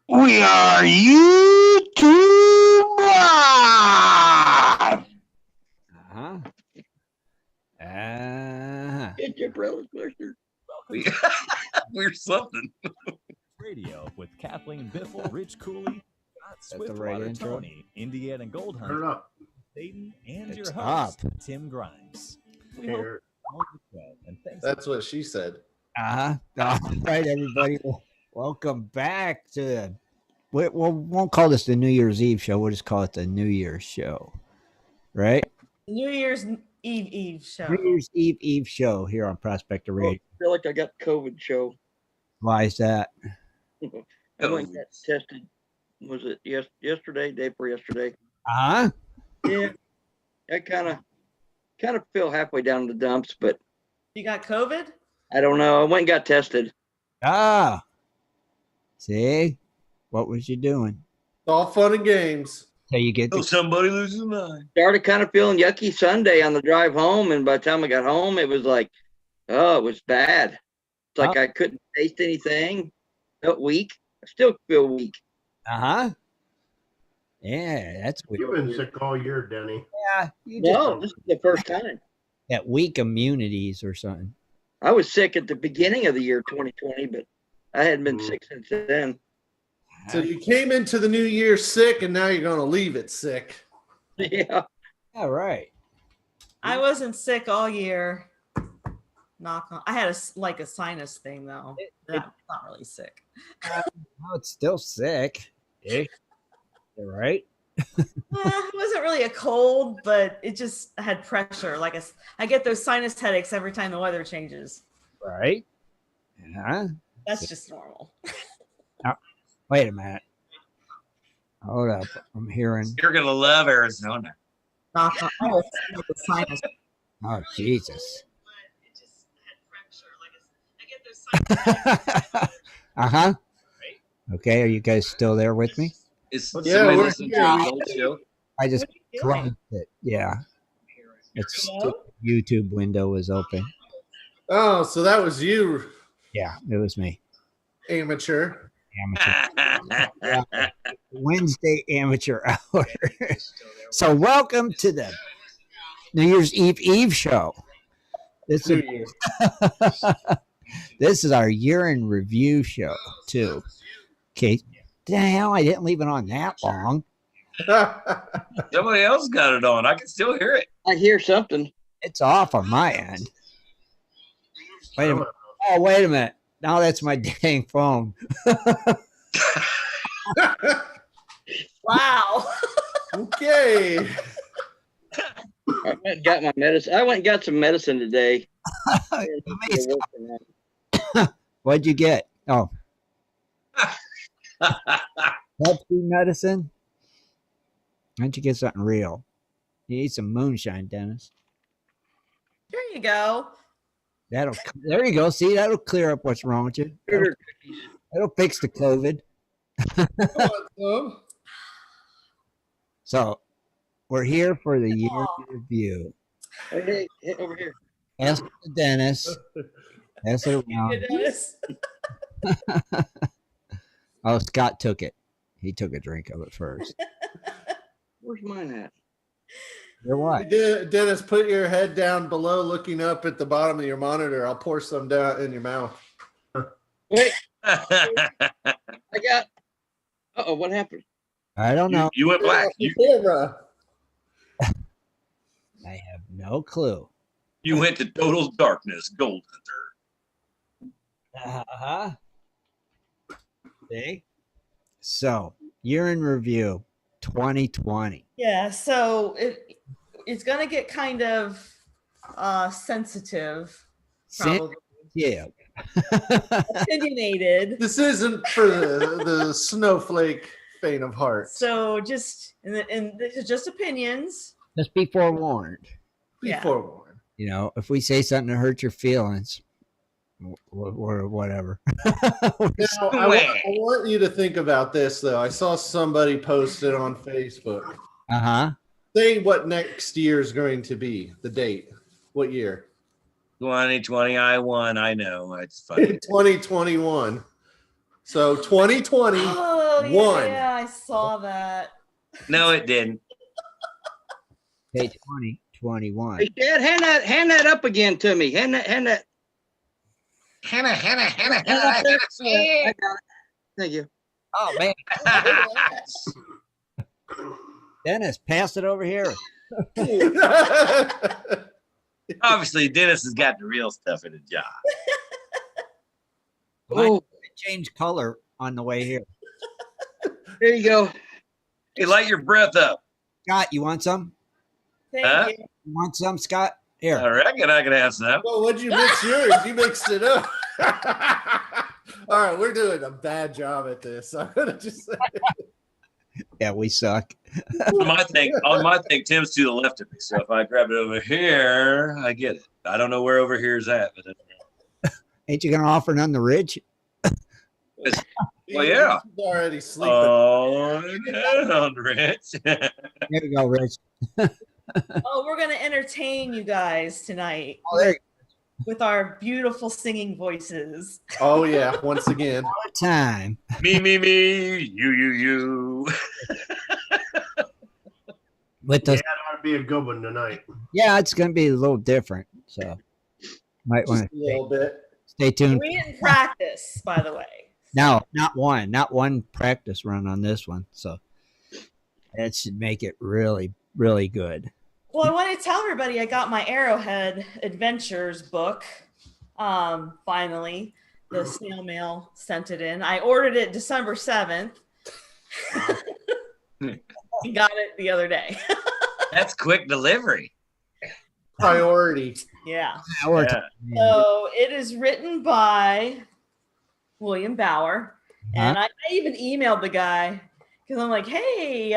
We are YouTube Live! Uh-huh. Get your brother Twister. We're something. Radio with Kathleen Biffle, Rich Cooley, Swiftwater, right Tony, Indiana Gold Turn it Hunter, up. Dayton, and It's your host, up. Tim Grimes. We Here. hope you enjoy the show, and thanks. That's what she said. All right, everybody. Welcome back to we won't call this the New Year's Eve show. We'll just call it the New Year's show. Right? New Year's Eve show. New Year's Eve show here on Prospector I Radio. feel like I got COVID show. Why is that? I went and got tested. Was it yesterday? Day before yesterday. Uh-huh. Yeah. I kind of feel halfway down the dumps, but You got COVID? I don't know. I went and got tested. Ah. See? What was you doing? All fun and games. Till you get Oh, the somebody loses a mind. Started kind of feeling yucky Sunday on the drive home, and by the time I got home, it was like, oh, it was bad. It's like I couldn't taste anything. Felt weak. I still feel weak. Uh-huh. Yeah, that's weird. You've been sick all year, Denny. Yeah, you just No, this is the first time. got weak immunities or something. I was sick at the beginning of the year 2020, but I hadn't been sick since then. So you came into the new year sick, and now you're going to leave it sick. Yeah. Yeah, right. I wasn't sick all year. Knock on. I had a sinus thing though. Not really sick. No, it's still sick. You're right. It wasn't really a cold, but it just had pressure. I get those sinus headaches every time the weather changes. Right. Yeah. That's just normal. Wait a minute. Hold up. I'm hearing. You're gonna love Arizona. Knock on. I was sick with sinus. Oh, Jesus. Uh-huh. Okay. Are you guys still there with me? Is Yeah, somebody we're listening to here. the old show? I just What are you doing? closed it. Yeah. It's Hello? YouTube window was open. Oh, so that was you, Yeah, it was me. amateur. Amateur. Wednesday amateur hour. So welcome to the New Year's Eve show. This New is Year. this is our year in review show too. Okay. The hell, I didn't leave it on that long. Somebody else got it on. I can still hear it. I hear something. It's off on my end. Wait a minute. Oh, wait a minute. Now that's my dang phone. Wow. Okay. I went and got my medicine. I went and got some medicine today. Amazing. What'd you get? Oh, Pepsi medicine. Why don't you get something real? You need some moonshine, Dennis. There you go. There you go. See, that'll clear up what's wrong with you. That'll fix the COVID. So we're here for the year review. Hey, over here. Ask the dentist. Pass it around. Goodness. Oh, Scott took it. He took a drink of it first. Where's mine at? You're what? Dennis, put your head down below, looking up at the bottom of your monitor. I'll pour some down in your mouth. Wait, I got. Uh-oh, what happened? I don't know. You went black. Camera. I have no clue. You went to total darkness, Gold Hunter. Uh-huh. See? So, year in review, 2020. Yeah, so it's gonna get kind of sensitive, probably Yeah. opinionated. This isn't for the snowflake faint of heart. So and this is just opinions. Just be forewarned. Be Yeah. forewarned. You know, if we say something to hurt your feelings, or whatever. Now, I want you to think about this, though. I saw somebody post it on Facebook. Uh-huh. Say what next year is going to be, the date. What year? 2020, I won. I know. It's funny. 2021. So 2020, Oh, One. yeah, I saw that. No, it didn't. Page 21. Hey, Dad, hand that up again to me. Hand that. Hannah. I got it. Thank you. Oh man, Dennis, pass it over here. Obviously, Dennis has got the real stuff in his job. Mine changed color on the way here. There you go. Hey, light your breath up. Scott, you want some? Thank Huh? you. You want some, Scott? Here. I reckon I can have some. Well, what'd you mix yours? You mixed it up. All right, we're doing a bad job at this. I'm gonna just say. Yeah, we suck. On my thing, Tim's to the left of me. So if I grab it over here, I get it. I don't know where over here is at, but Ain't you gonna offer none to Rich? well, yeah. He's already sleeping. Oh, yeah, Rich. There you go, Rich. Oh, we're gonna entertain you guys tonight Oh, there you with our beautiful singing voices. Oh yeah, once again. go. Time. Me, you. With Yeah, the that ought to be a good one tonight. yeah, it's gonna be a little different. So might want Just a little bit. stay tuned. We didn't practice, by the way. No, not one practice run on this one. So that should make it really, really good. Well, I want to tell everybody I got my Arrowhead Adventures book. Finally, the snail mail sent it in. I ordered it December 7th. Got it the other day. That's quick delivery. Priority. Yeah. Yeah. So it is written by William Bauer. And I even emailed the guy because I'm like, hey,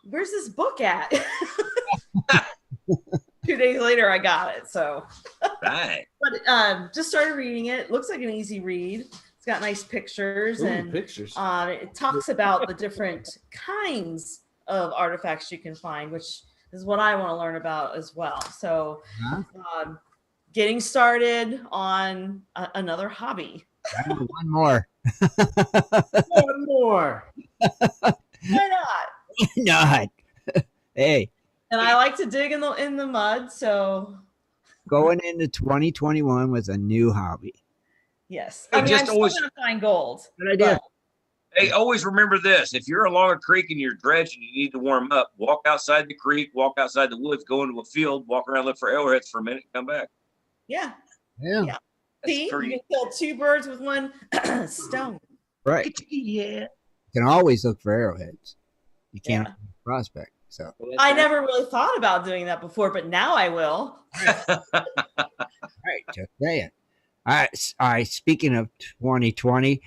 where's this book at? 2 days later, I got it. So, Right. but just started reading it. Looks like an easy read. It's got nice pictures Ooh, and pictures. it talks about the different kinds of artifacts you can find, which is what I want to learn about as well. So, getting started on another hobby. One more. One more. Why not? Not. Hey, And I like to dig in the mud. So, going into 2021 with a new hobby. yes. Hey, I mean, just I'm still always- going to find gold. Good idea. but- Hey, always remember this. If you're along a creek and you're dredging, you need to warm up. Walk outside the creek, walk outside the woods, go into a field, walk around, look for arrowheads for a minute, come back. Yeah. Yeah. Yeah. See, you pretty- can kill two birds with one stone. Right. Yeah. You can always look for arrowheads. You can't Yeah. prospect. So I never really thought about doing that before, but now I will. right, just saying. All right. Speaking of 2020,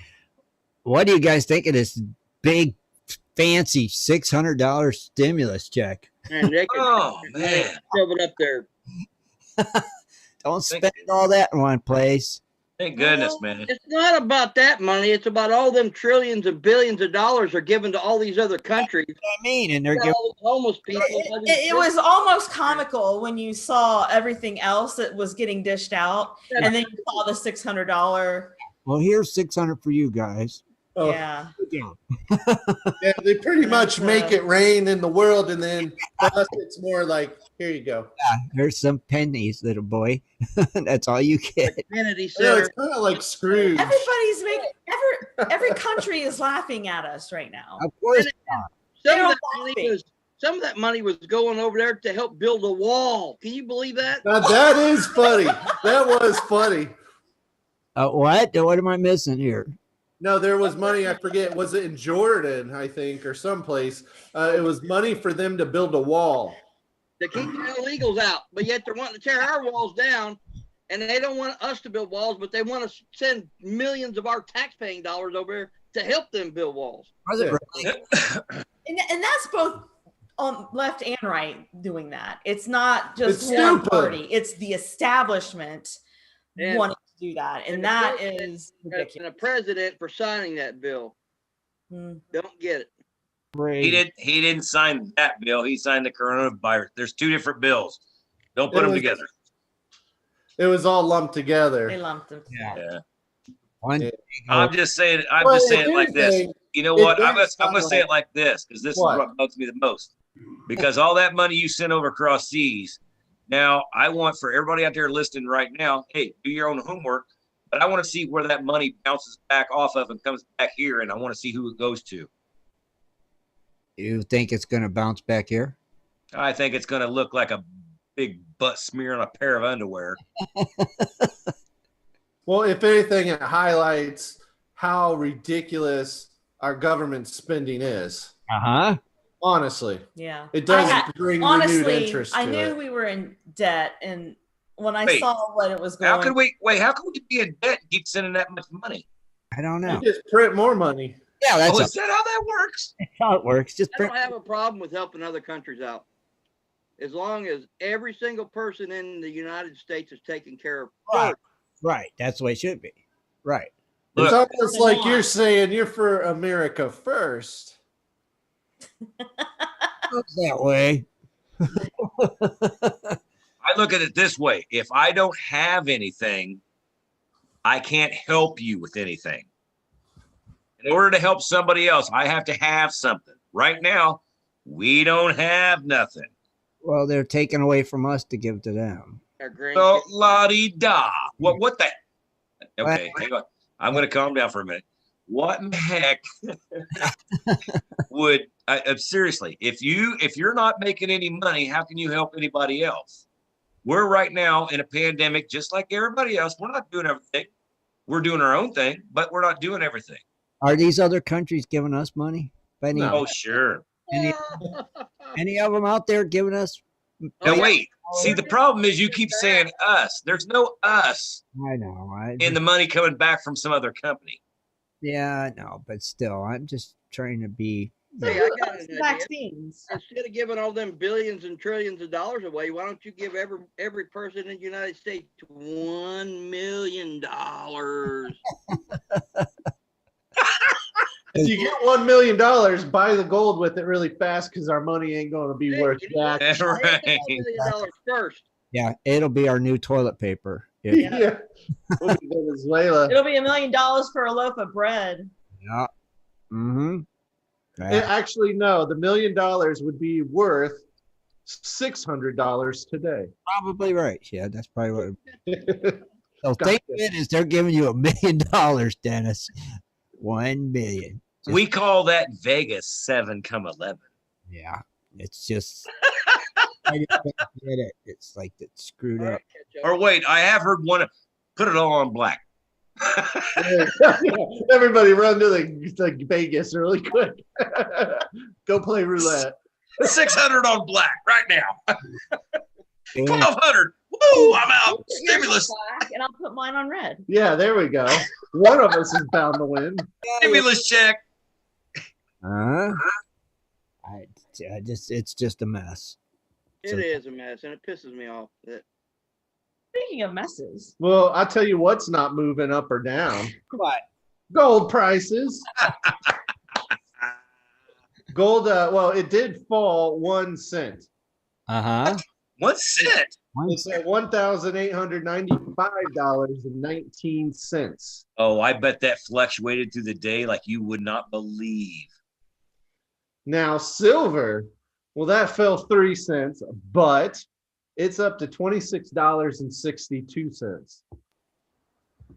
what do you guys think of this big, fancy $600 stimulus check? Man, they can Oh, man. shove it up there. Don't spend all that in one place. Thank goodness, man. It's not about that money. It's about all them trillions and billions of dollars are given to all these other countries. I mean, and they're giving All these homeless people. It was almost comical when you saw everything else that was getting dished out, and then you saw the $600. well, here's 600 for you guys. Oh, Yeah. yeah, they pretty much make it rain in the world, and then for us, it's more like, here you go. Here's some pennies, little boy. That's all you get. Kennedy You know, Center. it's kind of like Scrooge. Everybody's making every country is laughing at us right now. Of course. Some of, don't that money like was, some of that money was going over there to help build a wall. Can you believe that? Now that is funny. That was funny. What? What am I missing here? No, there was money. I forget. Was it in Jordan? I think, or someplace. It was money for them to build a wall. To keep the illegals out, but yet they're wanting to tear our walls down, and they don't want us to build walls, but they want to send millions of our tax-paying dollars over there to help them build walls. Was it Yeah. really? And that's both on left and right doing that. It's not just It's one stupid. party. It's the establishment And- wanting to do that, and and that the is And ridiculous. the president for signing that bill. Mm. Don't get it. He didn't sign that bill. He signed the coronavirus. There's two different bills. Don't put It them was- together. It was all lumped They together. lumped them. Yeah. Yeah. One. Yeah. I'm just saying. I'm Well, just saying if it like this. anything, you know It what? I'm does gonna say highlight- it like this, because this What? is what bugs me the most. Because all that money you sent over across seas, now I want for everybody out there listening right now, hey, do your own homework. But I want to see where that money bounces back off of and comes back here, and I want to see who it goes to. You think it's going to bounce back here? I think it's going to look like a big butt smear on a pair of underwear. Well, if anything, it highlights how ridiculous our government spending is. Uh-huh. Honestly, Yeah. it does I- bring renewed honestly, interest I to knew it. we were in debt, and when I Wait, saw what it was going, How could we be in debt and keep sending that much money? I don't know. You just print more money. Yeah, that's, Oh, is that how that works? how it works. Just I don't have a problem with helping other countries out, as long as every single person in the United States is taken care of Right. first. Right. That's the way it should be. Right. It's Look, almost like you're saying you're for America first. Looks that way. I look at it this way. If I don't have anything, I can't help you with anything. In order to help somebody else, I have to have something. Right now, we don't have nothing. Well, they're taking away from us to give to them. Our grandkids. So la-di-da. What the? Okay, hang on. I'm going to calm down for a minute. What in the heck would seriously? If you're not making any money, how can you help anybody else? We're right now in a pandemic, just like everybody else. We're not doing everything. We're doing our own thing, but we're not doing everything. Are these other countries giving us money? Any, No. Oh, sure. any of them out there giving us? Now yeah. wait. See, the problem is you keep saying us. There's no us I know. in the money coming back from some other company. Yeah, I know, but still, I'm just trying to be. Hey, I got an idea. vaccines. Instead of giving all them billions and trillions of dollars away, why don't you give every person in the United States $1 million? If you get $1 million, buy the gold with it really fast because our money ain't going to be Hey, worth you know what? jack. Right. $1 million first. Yeah, it'll be our new toilet paper. If, Yeah. We'll be Venezuela. It'll be $1 million for a loaf of bread. yeah. Mm-hmm. Actually, no. The $1 million would be worth $600 today. Probably right. Yeah, that's probably what. Gotcha. So think of it as they're giving you $1 million, Dennis. 1 million. Just- We call that Vegas 7-11. Yeah, it's just. I just don't get it. It's like it's screwed All up. right, catch up. Or wait, I have heard one. Put it all on black. Everybody run to the Vegas really quick. Go play roulette. 600 on black right now. Damn. 1,200. Woo! I'm out. Stimulus. Black, and I'll put mine on red. Yeah, there we go. One of us is bound to win. Stimulus check. Huh? I just it's just a mess. It is a mess, and it pisses me off. Speaking of messes, Well, I'll tell you what's not moving up or down. What? Gold prices. Gold, well, it did fall 1 cent. Uh-huh. What's it? It's at $1,895.19. Oh, I bet that fluctuated through the day like you would not believe. Now, silver, well, that fell 3 cents, but it's up to $26.62.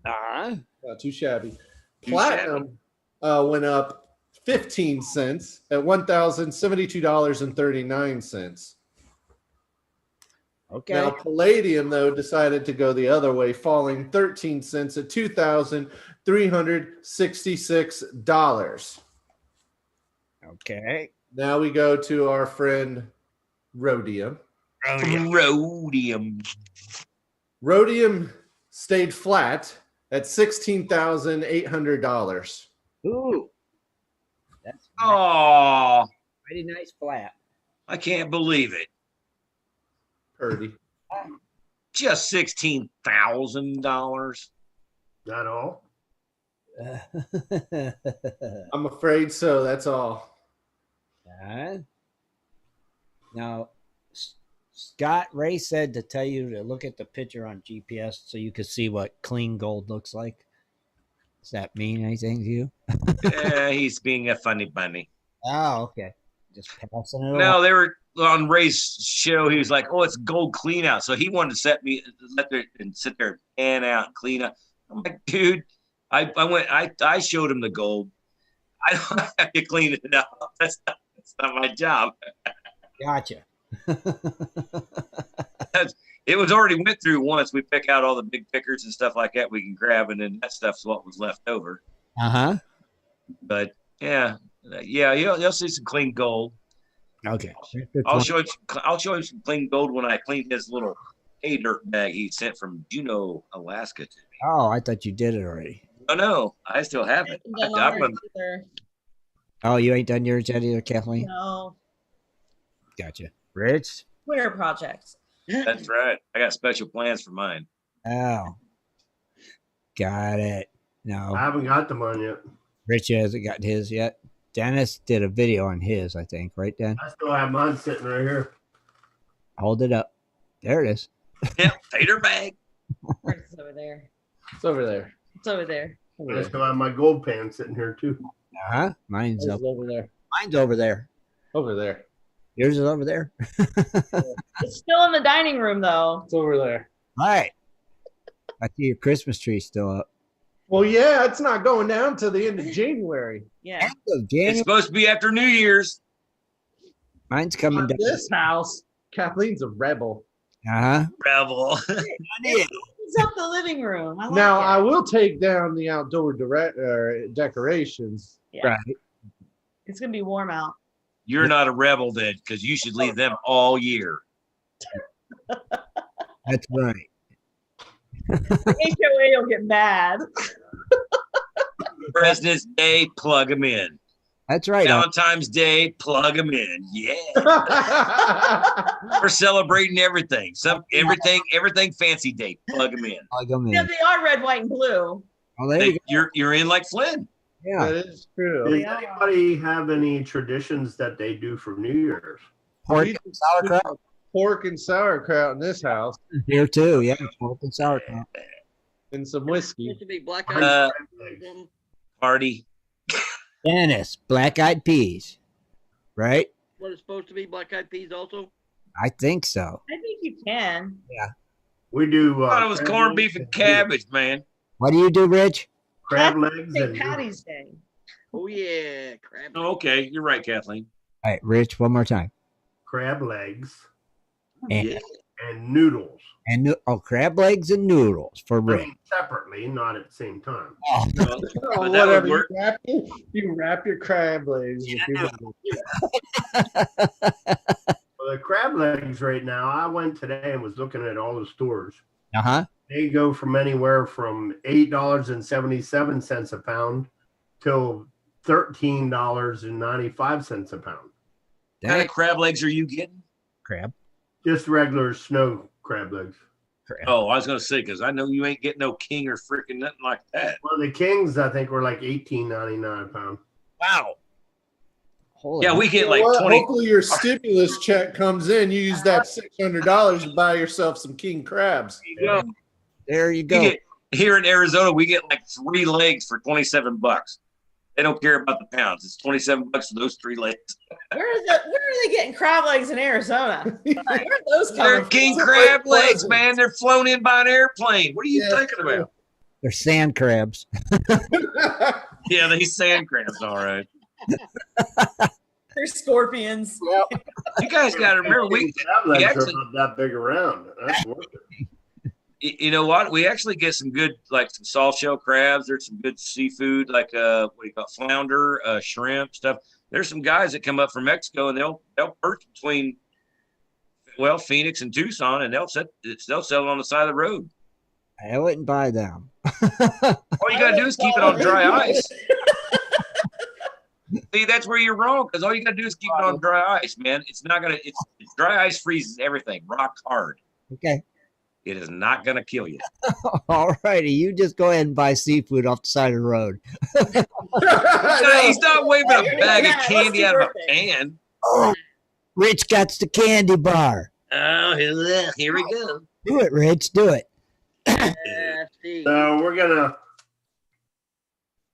Uh-huh. Not too shabby. Too Platinum went up 15 cents at $1,072.39. Okay. Now, palladium, though, decided to go the other way, falling 13 cents at $2,366. Okay. Now we go to our friend rhodium. Rhodium. Rhodium stayed flat at $16,800. Ooh. That's Oh, pretty nice flat. I can't believe it. Purdy. Just $16,000. That all? I'm afraid so. That's all. Now, Scott Ray said to tell you to look at the picture on GPS so you could see what clean gold looks like. Does that mean anything to you? He's being a funny bunny. Oh, okay. Just passing it along. No, they were on Ray's show. He was like, "Oh, it's gold clean out." So he wanted to sit there and pan out and clean up. I'm like, dude, I showed him the gold. I don't have to clean it up. That's not my job. Gotcha. It was already went through once. We pick out all the big pickers and stuff like that we can grab, and then that stuff's what was left over. But yeah, you'll see some clean gold. Okay. I'll show him some clean gold when I clean his little hay dirt bag he sent from Juneau, Alaska to me. Oh, I thought you did it already. Oh no, I still have it. Oh, you ain't done yours yet either, Kathleen? No. Gotcha. Rich? Winter projects. That's right. I got special plans for mine. Oh. Got it. No. I haven't got them on yet. Rich hasn't got his yet. Dennis did a video on his, I think, right, Dan? I still have mine sitting right here. Hold it up. There it is. Yeah, tater bag. It's over there. It's over there. It's over there. I still have my gold pan sitting here too. Mine's It's up. over there. Mine's over there. Over there. Yours is over there. It's still in the dining room, though. It's over there. All right. I see your Christmas tree still up. Well, yeah, it's not going down till the end of January. Yeah. End of It's January. supposed to be after New Year's. Mine's coming down. This house, Kathleen's a rebel. Rebel. It's up the living room. I like Now, it. I will take down the outdoor decorations. Yeah. Right. It's gonna be warm out. You're not a rebel then, because you should leave them all year. That's right. HOA will get mad. President's Day, plug them in. That's right. Valentine's Day, plug them in. Yeah. We're celebrating everything. Everything fancy day, plug them in. Plug 'em in. Yeah, they are red, white, and blue. Oh, there you go. You're in like Flynn. Yeah. That is true. Does anybody have any traditions that they do for New Year's? Pork and sauerkraut. Pork and sauerkraut in this house, Here too. Yeah. Pork and sauerkraut. and some whiskey. Supposed to be black Uh, eyed. Party. Dennis, black-eyed peas. Right? What is supposed to be black eyed peas also? I think so. I think you can. We do. I thought it was corned beef and cabbage, man. What do you do, Rich? Crab legs St. and Patty's Day. Oh yeah, crab. Oh, okay, you're right, Kathleen. All right, Rich, one more time. crab legs And, Yeah. and noodles. crab legs and noodles for I Rich. mean, separately, not at the same time. Oh, Oh, But that would whatever. work. You wrap your crab legs. with your noodles. Well, the crab legs right now, I went today and was looking at all the stores. uh-huh. They go from anywhere from $8.77 a pound till $13.95 a pound. What kind of crab legs are you getting? Crab. Just regular snow crab legs. Crab. Oh, I was gonna say because I know you ain't getting no king or freaking nothing like that. Well, the kings, I think, were like $18.99 a pound. Wow. Holy Yeah, we get like Well, 20. Hopefully, your stimulus check comes in. You use that $600 to buy yourself some king crabs. There you We go. get, here in Arizona, we get like 3 legs for $27. They don't care about the pounds. It's $27 for those 3 legs. Where are they getting crab legs in Arizona? Where are those They're coming king from? crab legs, man. They're flown in by an airplane. What are you Yeah, thinking about? They're sand crabs. Yeah, they sand crabs, all right. They're scorpions. You guys got to remember, crab legs actually- are not that big around. That's worth it. you know what? We actually get some good, like some soft shell crabs. There's some good seafood, like what do you call it? Flounder, shrimp stuff. There's some guys that come up from Mexico and they'll perch between, Phoenix and Tucson, and they'll sell it on the side of the road. I wouldn't buy them. All you gotta do is keep it on dry ice. See, that's where you're wrong, because all you gotta do is keep it on dry ice, man. It's not gonna. It's dry ice freezes everything, rock hard. Okay. It is not gonna kill you. All righty. You just go ahead and buy seafood off the side of the road. He's not waving a bag of candy out of a pan. Oh, Rich got the candy bar. Oh, here we go. Do it, Rich. Do it. Nasty. So we're gonna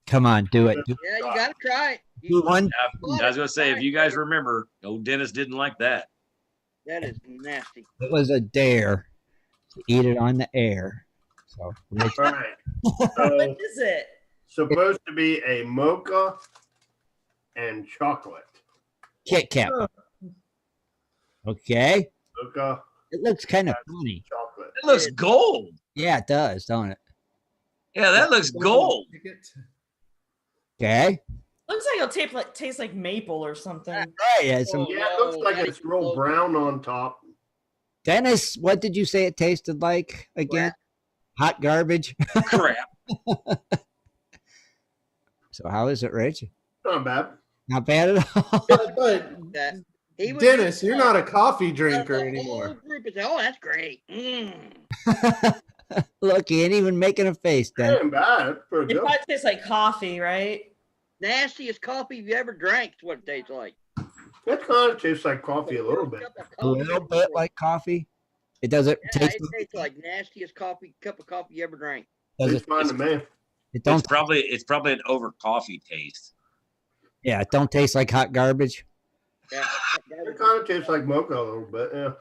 Come on, do it. Yeah, you got to try it. Do one. I was going to say, if you guys remember, old Dennis didn't like that. That is nasty. It was a dare to eat it on the air. So, All right. What So is it? supposed to be a mocha and chocolate. Kit Kat. Okay. Mocha It looks kind of funny. chocolate. It looks gold. Yeah, it does, don't it? Yeah, that looks gold. Okay. Looks like it'll taste like maple or something. Right. Yeah, some, Yeah, it looks like it's real brown on top. Dennis, what did you say it tasted like again? Hot garbage. Crap. So how is it, Rich? Not bad. Not bad at all. But That he would Dennis, do you're that. not a coffee The drinker whole anymore. group is, oh, that's great. Look, he ain't even making a face, Dennis. Ain't bad. It's pretty It good. probably tastes like coffee, right? Nastiest coffee you ever drank is what it tastes like. It kind of tastes like coffee a little bit. A little bit like coffee. It doesn't Yeah, taste. it tastes like nastiest cup of coffee you ever drank. Does It's it? fine to me. It don't. It's probably an over coffee taste. Yeah, it don't taste like hot garbage. Yeah, It kind of tastes like mocha a little bit. Yeah.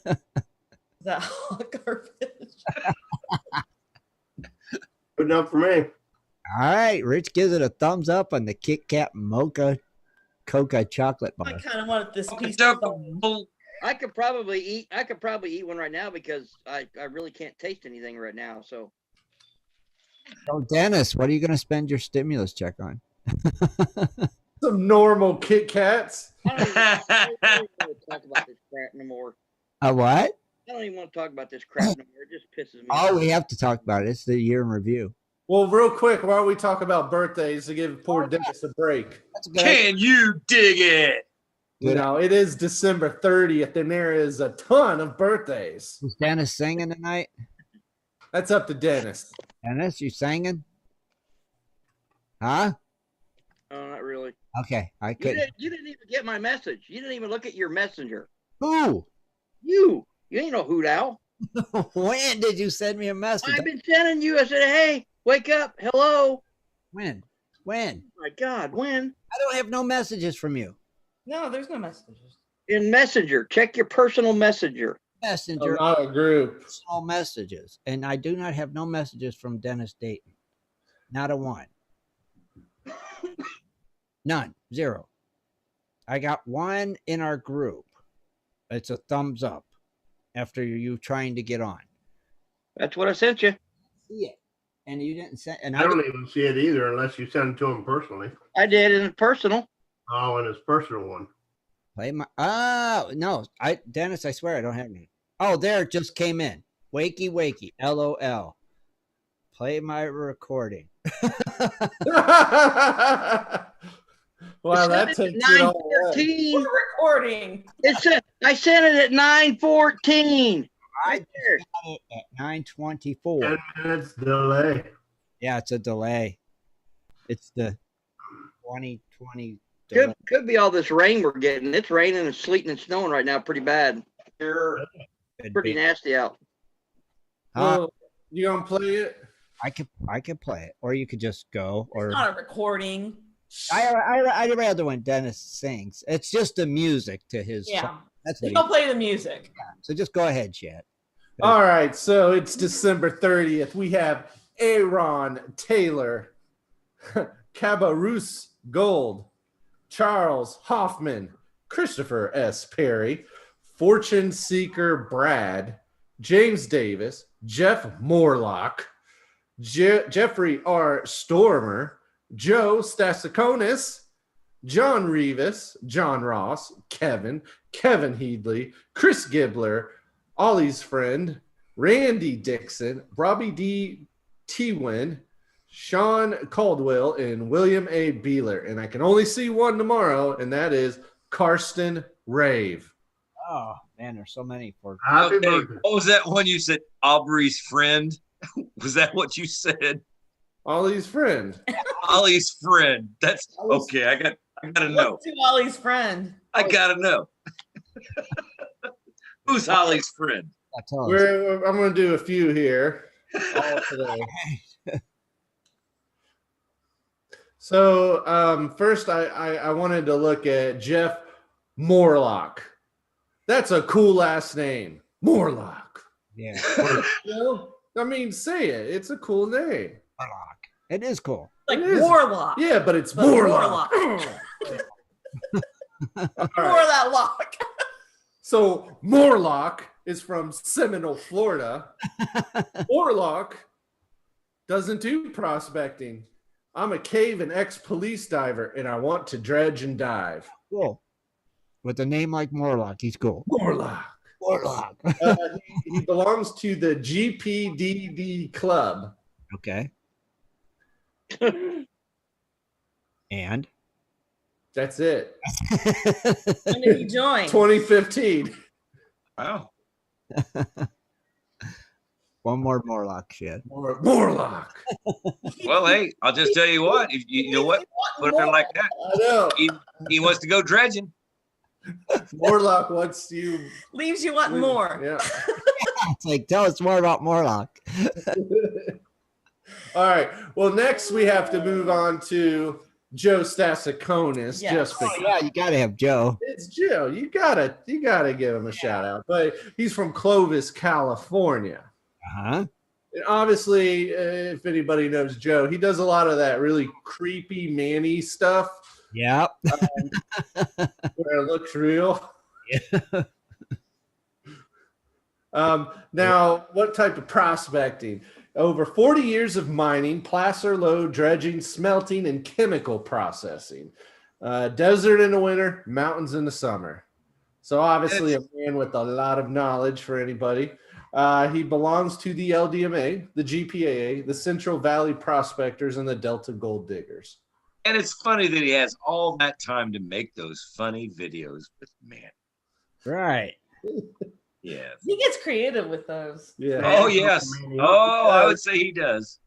Is that hot garbage? Good enough for me. All right, Rich gives it a thumbs up on the Kit Kat Mocha Coca chocolate I bar. kind of wanted this piece. I could probably eat one right now because I really can't taste anything right now. So So, Dennis, what are you going to spend your stimulus check on? Some normal Kit Kats. I don't even want to talk about this crap no more. A what? I don't even want to talk about this crap no more. It just pisses me Oh, off. we have to talk about it. It's the year in review. Well, real quick, why don't we talk about birthdays to give poor Dennis a break? That's a good idea. Can you dig it? You know, it is December 30th, and there is a ton of birthdays. Is Dennis singing tonight? That's up to Dennis. Dennis, you singing? Huh? No, not really. Okay, I You couldn't. didn't even get my message. You didn't even look at your messenger. Who? You ain't no hoot owl. When did you send me a message? I've been sending you. I said, hey, wake up. Hello. When? When? Oh my God, when? I don't have no messages from you. No, there's no messages. In Messenger. Check your personal messenger. Messenger. Not a group. All messages. And I do not have no messages from Dennis Dayton. Not a one. None. Zero. I got one in our group. It's a thumbs up after you trying to get on. That's what I sent you. See it. And you didn't send. And I don't even see it either unless you send it to him personally. I did in personal. Oh, and his personal one. play my. Oh no, Dennis, I swear I don't have any. Oh, there it just came in. Wakey, wakey. LOL. Play my recording. Wow, that takes it all away. 9:14. We're recording. I sent it at 9:14. I got it at 9:24. 10 minutes delay. Yeah, it's a delay. It's the 2020 delay. Could be all this rain we're getting. It's raining and sleeting and snowing right now, pretty bad. Could Pretty be. nasty out. Huh? You gonna play it? I could play it, or you could just go. Or It's not a recording. I'd rather when Dennis sings. It's just the music to his Yeah. song. That's what He'll he, play the music. so just go ahead, Chad. All right, so it's December 30th. We have Aaron Taylor, Cabarrus Gold, Charles Hoffman, Christopher S. Perry, Fortune Seeker Brad, James Davis, Jeff Morlock, Jeffrey R. Stormer, Joe Stasiconis, John Rivas, John Ross, Kevin Heedley, Chris Gibbler, Ollie's friend, Randy Dixon, Robbie D. Tewin, Sean Caldwell, and William A. Beeler. And I can only see one tomorrow, and that is Karsten Rave. Oh man, there's so many for. Happy Okay, birthday. what was that one you said? Aubrey's friend? Was that what you said? Ollie's friend. Ollie's friend. That's okay. I gotta know. What's to Ollie's friend? I gotta know. Who's Holly's friend? Tell us. I'm going to do a few here. All today. So first, I wanted to look at Jeff Morlock. That's a cool last name, Morlock. Yeah. Well, I mean, say it. It's a cool name. Morlock. It is cool. Like It is. Warlock. Yeah, but it's But Morlock. All More right. of that lock. So Morlock is from Seminole, Florida. Morlock doesn't do prospecting. I'm a cave and ex-police diver, and I want to dredge and dive. Cool. With a name like Morlock, he's cool. Morlock. Morlock. He belongs to the GPDD club. Okay. And That's it. When did he join? 2015. Wow. one more Morlock shit. Morlock. Well, hey, I'll just tell you what. If you know what, put it there like that. I know. He wants to go dredging. Morlock wants you. Leaves you wanting more. Yeah. It's like, tell us more about Morlock. All right. Well, next we have to move on to Joe Stasiconis. Yes. Just Oh, because yeah, you got to have Joe. it's Joe. You gotta give him a shout out. But he's from Clovis, California. Uh-huh. And obviously, if anybody knows Joe, he does a lot of that really creepy Manny stuff Yep. where it looks real. Yeah. Now, what type of prospecting? Over 40 years of mining, placer load, dredging, smelting, and chemical processing. Desert in the winter, mountains in the summer. So obviously a man with a lot of knowledge for anybody. He belongs to the LDMA, the GPAA, the Central Valley Prospectors, and the Delta Gold Diggers. And it's funny that he has all that time to make those funny videos with man. Right. Yeah. He gets creative with those. Yeah. Oh, yes. Oh, I would say he does.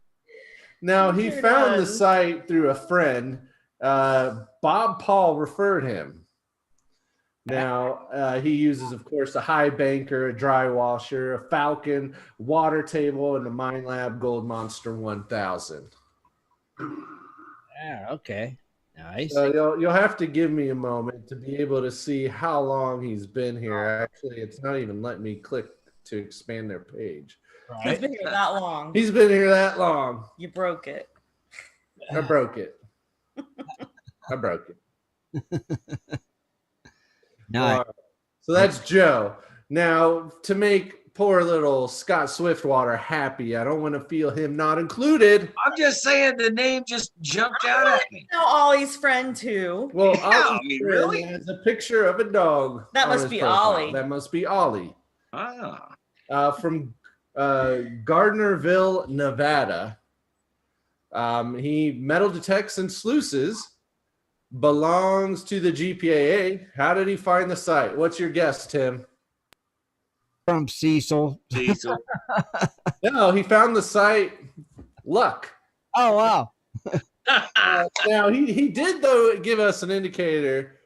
Now, he Sure found the does. site through a friend. Bob Paul referred him. Now, he uses, of course, a high banker, a dry washer, a Falcon, water table, and the Mine Lab Gold Monster 1000. Yeah, okay. Nice. So you'll have to give me a moment to be able to see how long he's been here. Actually, it's not even letting me click to expand their page. He's been here that long. He's been here that long. You broke it. I broke it. I broke it. Nice. So that's Joe. Now, to make poor little Scott Swiftwater happy, I don't want to feel him not included. I'm just saying the name just jumped out at me. Now Ollie's friend too. Well, Yeah, Ollie's I mean, friend really? has a picture of a dog. That on must his be profile. Ollie. That must be Ollie. Ah. From Gardnerville, Nevada. He metal detects and sluices. Belongs to the GPAA. How did he find the site? What's your guess, Tim? From Cecil. Cecil. No, he found the site. Luck. Oh, wow. Now he did though give us an indicator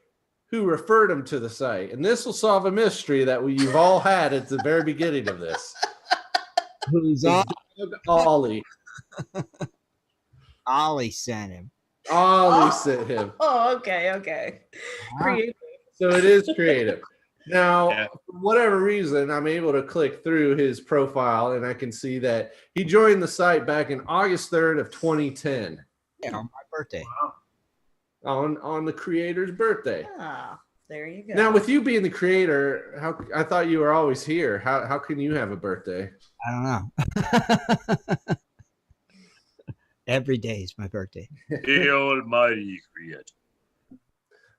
who referred him to the site, and this will solve a mystery that you've all had at the very beginning of this. Who's It's Ollie. Ollie sent him. Ollie sent him. Oh, okay. Creative. So it is creative. Now, Yeah. for whatever reason, I'm able to click through his profile, and I can see that he joined the site back in August 3rd of 2010 Yeah, on my birthday. on the creator's birthday. Ah, there you go. Now, with you being the creator, how I thought you were always here. How can you have a birthday? I don't know. Every day is my birthday. The almighty creator.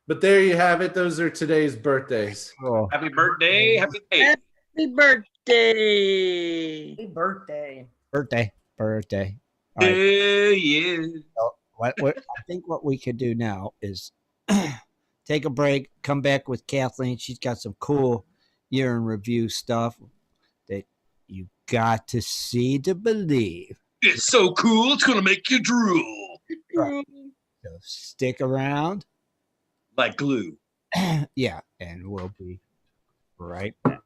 But there you have it. Those are today's birthdays. Oh, Happy birthday. Happy day. Happy birthday. Happy birthday. birthday. All right. Yeah. What I think what we could do now is take a break, come back with Kathleen. She's got some cool year in review stuff that you got to see to believe. It's so cool. It's going to make you drool So stick around. like glue. Yeah, and we'll be right back.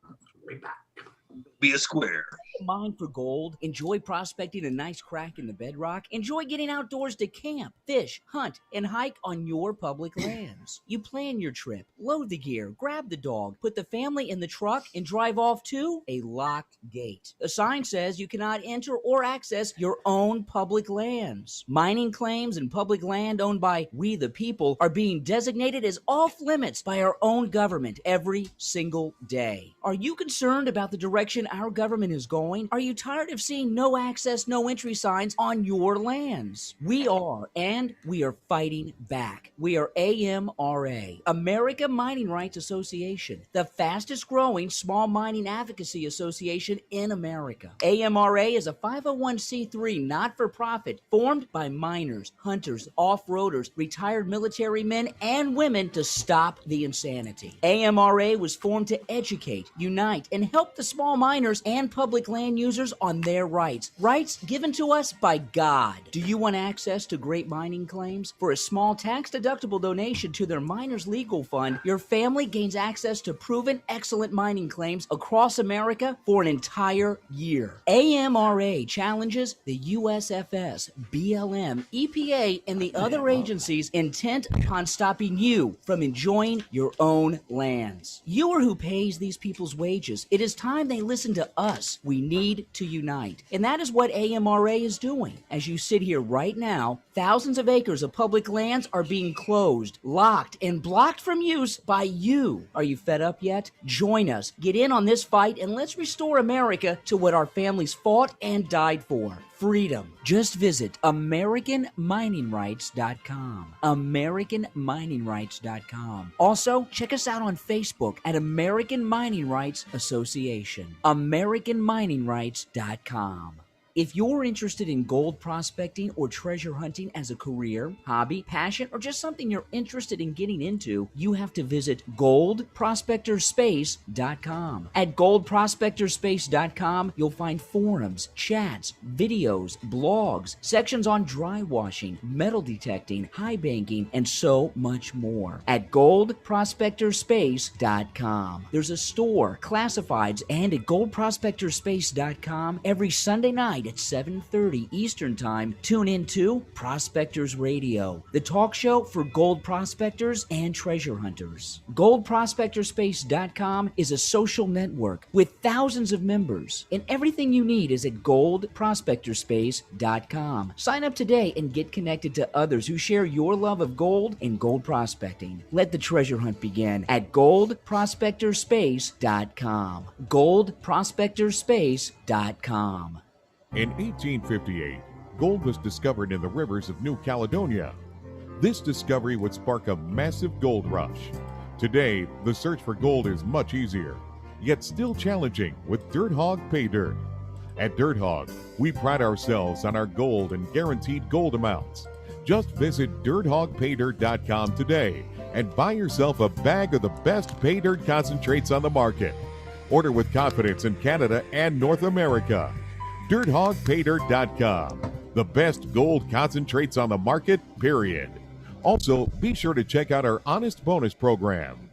Be a square. mine for gold? Enjoy prospecting a nice crack in the bedrock? Enjoy getting outdoors to camp, fish, hunt, and hike on your public lands? You plan your trip, load the gear, grab the dog, put the family in the truck, and drive off to a locked gate. A sign says you cannot enter or access your own public lands. Mining claims and public land owned by we the people are being designated as off limits by our own government every single day. Are you concerned about the direction our government is going? Are you tired of seeing no access, no entry signs on your lands? We are, and we are fighting back. We are AMRA, America Mining Rights Association, the fastest growing small mining advocacy association in America. AMRA is a 501c3 not-for-profit formed by miners, hunters, off-roaders, retired military men and women to stop the insanity. AMRA was formed to educate, unite, and help the small miners and public land users on their rights. Rights given to us by God. Do you want access to great mining claims? For a small tax-deductible donation to their Miners Legal Fund, your family gains access to proven excellent mining claims across America for an entire year. AMRA challenges the USFS, BLM, EPA, and the other agencies intent upon stopping you from enjoying your own lands. You are who pays these people's wages. It is time they listen to us. We need to unite. And that is what AMRA is doing. As you sit here right now, thousands of acres of public lands are being closed, locked, and blocked from use by you. Are you fed up yet? Join us. Get in on this fight and let's restore America to what our families fought and died for. Freedom. Just visit AmericanMiningRights.com. AmericanMiningRights.com. Also, check us out on Facebook at American Mining Rights Association. AmericanMiningRights.com. If you're interested in gold prospecting or treasure hunting as a career, hobby, passion, or just something you're interested in getting into, you have to visit goldprospectorspace.com. At goldprospectorspace.com, you'll find forums, chats, videos, blogs, sections on dry washing, metal detecting, high banking, and so much more. At goldprospectorspace.com. There's a store, classifieds, and at goldprospectorspace.com every Sunday night at 7:30 Eastern Time, tune in to Prospectors Radio, the talk show for gold prospectors and treasure hunters. GoldProspectorspace.com is a social network with thousands of members, and everything you need is at GoldProspectorspace.com. Sign up today and get connected to others who share your love of gold and gold prospecting. Let the treasure hunt begin at GoldProspectorspace.com. GoldProspectorspace.com. In 1858, gold was discovered in the rivers of New Caledonia. This discovery would spark a massive gold rush. Today, the search for gold is much easier, yet still challenging with Dirt Hog Pay Dirt. At Dirt Hog, we pride ourselves on our gold and guaranteed gold amounts. Just visit DirtHogPayDirt.com today and buy yourself a bag of the best pay dirt concentrates on the market. Order with confidence in Canada and North America. DirtHogPayDirt.com, the best gold concentrates on the market, period. Also, be sure to check out our Honest Bonus program.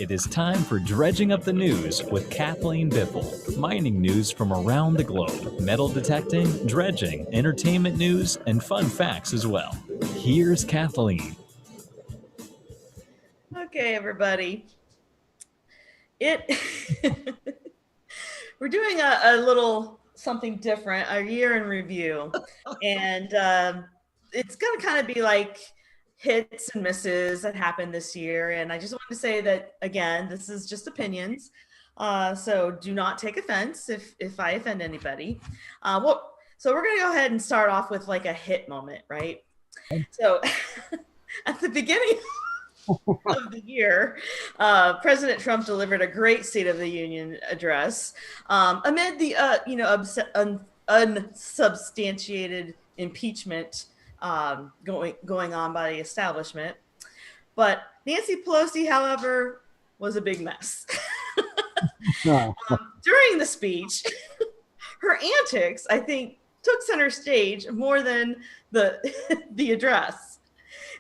It is time for Dredging Up the News with Kathleen Biffle. Mining news from around the globe, metal detecting, dredging, entertainment news, and fun facts as well. Here's Kathleen. Okay, everybody. We're doing a little something different, a year in review. And it's going to kind of be like hits and misses that happened this year. And I just want to say that, again, this is just opinions. So do not take offense if I offend anybody. So we're going to go ahead and start off with like a hit moment, right? So at the beginning of the year, President Trump delivered a great State of the Union address amid the unsubstantiated impeachment going on by the establishment. But Nancy Pelosi, however, was a big mess. During the speech, her antics, I think, took center stage more than the address.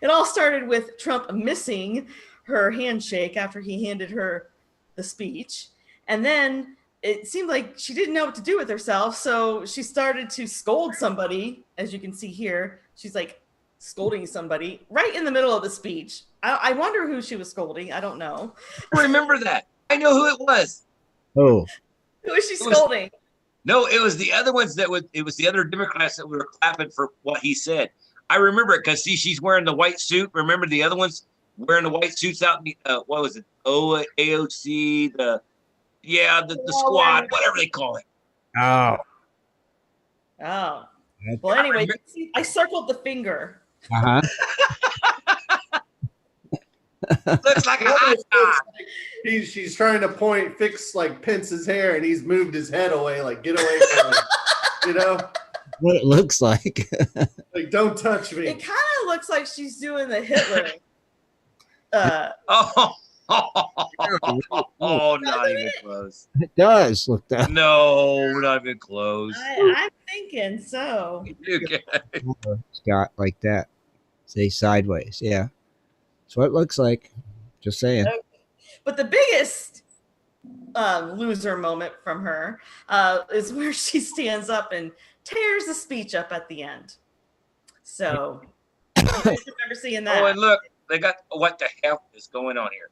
It all started with Trump missing her handshake after he handed her the speech. And then it seemed like she didn't know what to do with herself. So she started to scold somebody. As you can see here, she's like scolding somebody right in the middle of the speech. I wonder who she was scolding. I don't know. I remember that. I know who it was. Oh, Who is she scolding? No, it was the other ones it was the other Democrats that were clapping for what he said. I remember it because see, she's wearing the white suit. Remember the other ones wearing the white suits out in the, what was it? AOC, the squad, whatever they call it. oh, Oh. Well, anyway, see, I circled the finger. uh-huh. Looks like a hot dog. She's trying to fix like Pence's hair, and he's moved his head away, like get away from him. You know What it looks like. like don't touch me. It kind of looks like she's doing the Hitler. Not even close. It does look that. No, not even close. I'm thinking so. Okay. Scott, like that. Say sideways. Yeah. That's what it looks like. Just saying. Okay. But the biggest loser moment from her is where she stands up and tears the speech up at the end. So, I remember seeing that. Oh, and look, they got what the hell is going on here?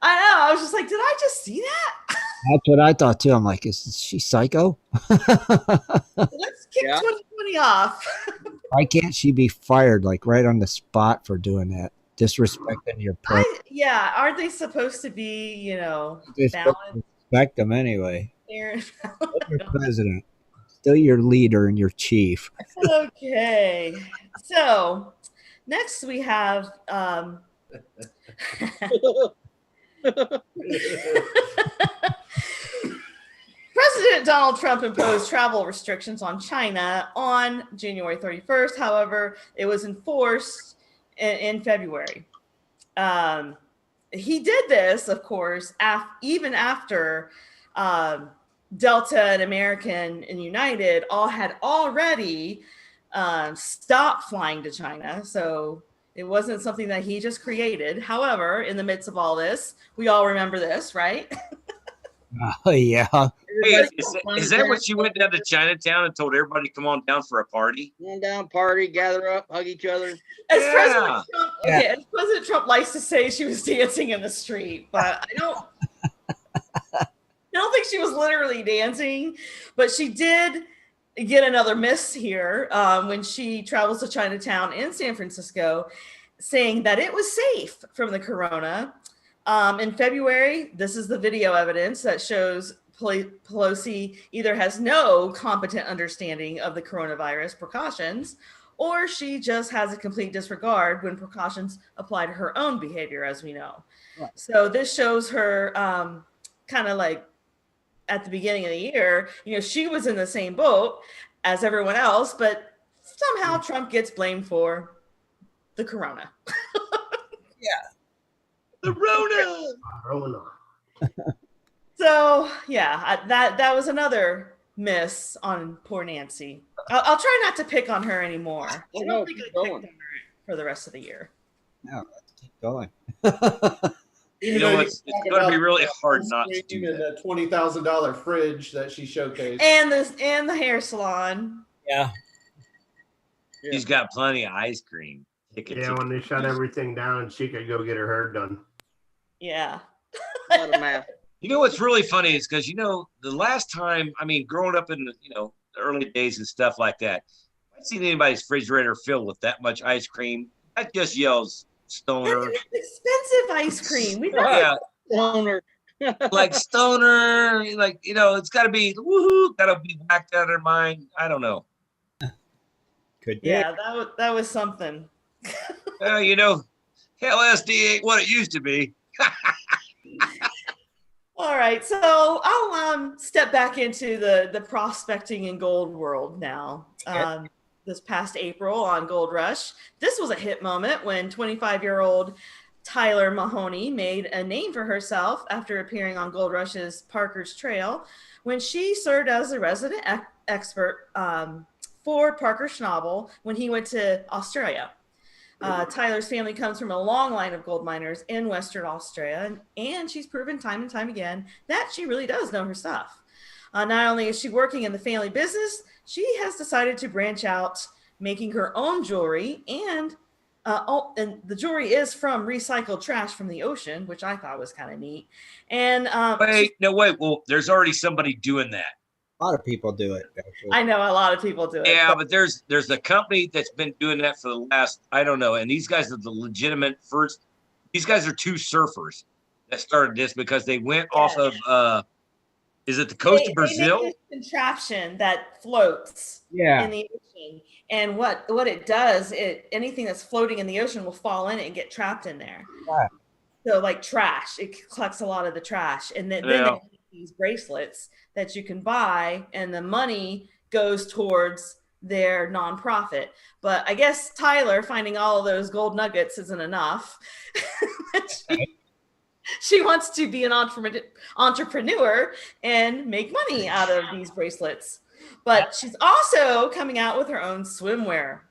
I know. I was just like, did I just see that? That's what I thought too. I'm like, is she psycho? Let's kick 2020 off. Why can't she be fired like right on the spot for doing that? Disrespecting your president. Yeah, aren't they supposed to be, balanced? Respect them anyway. Fair and Your president. Still your leader and your chief. Okay. So next we have President Donald Trump imposed travel restrictions on China on January 31st. However, it was enforced in February. He did this, of course, even after Delta and American and United all had already stopped flying to China. So it wasn't something that he just created. However, in the midst of all this, we all remember this, right? Oh, yeah. Hey, is that what you went down to Chinatown and told everybody to come on down for a party? Come on down, party, gather up, hug each other. As President Trump likes to say, she was dancing in the street, but I don't think she was literally dancing, but she did get another miss here when she travels to Chinatown in San Francisco, saying that it was safe from the corona. In February, this is the video evidence that shows Pelosi either has no competent understanding of the coronavirus precautions, or she just has a complete disregard when precautions apply to her own behavior, as we know. Right. So this shows her kind of like at the beginning of the year, she was in the same boat as everyone else, but somehow Trump gets blamed for the corona. Yeah. The Rona. So yeah, that was another miss on poor Nancy. I'll try not to pick on her anymore. I don't think I picked on her for the rest of the year. No, let's keep going. It's going to be really hard not to do that. The $20,000 fridge that she showcased, and the hair salon. Yeah. She's got plenty of ice cream. When they shut everything down, she could go get her hair done. Yeah. You know what's really funny is because the last time, growing up in the early days and stuff like that, I've seen anybody's refrigerator filled with that much ice cream. That just yells stoner. Expensive ice cream. We Stoner. Like stoner, it's got to be woohoo, got to be whacked out of their mind. I don't know. Could be. Yeah, that was something. Well, LSD ain't what it used to be. All right, so I'll step back into the prospecting and gold world now. Okay. This past April on Gold Rush, this was a hit moment when 25-year-old Tyler Mahoney made a name for herself after appearing on Gold Rush's Parker's Trail when she served as a resident expert for Parker Schnabel when he went to Australia. Tyler's family comes from a long line of gold miners in Western Australia, and she's proven time and time again that she really does know her stuff. Not only is she working in the family business, she has decided to branch out, making her own jewelry. And the jewelry is from recycled trash from the ocean, which I thought was kind of neat. And wait. Well, there's already somebody doing that. A lot of people do it. Actually. I know a lot of people do it. Yeah, but there's a company that's been doing that for the last, I don't know. And these guys are the legitimate first. These guys are two surfers that started this because they went off of, is it the coast of Brazil? They make this contraption that floats in the ocean. And what it does, anything that's floating in the ocean will fall in it and get trapped in there. Right. So like trash, it collects a lot of the trash. And then they make these bracelets that you can buy, and the money goes towards their nonprofit. But I guess Tyler finding all of those gold nuggets isn't enough. She wants to be an entrepreneur and make money out of these bracelets. But she's also coming out with her own swimwear.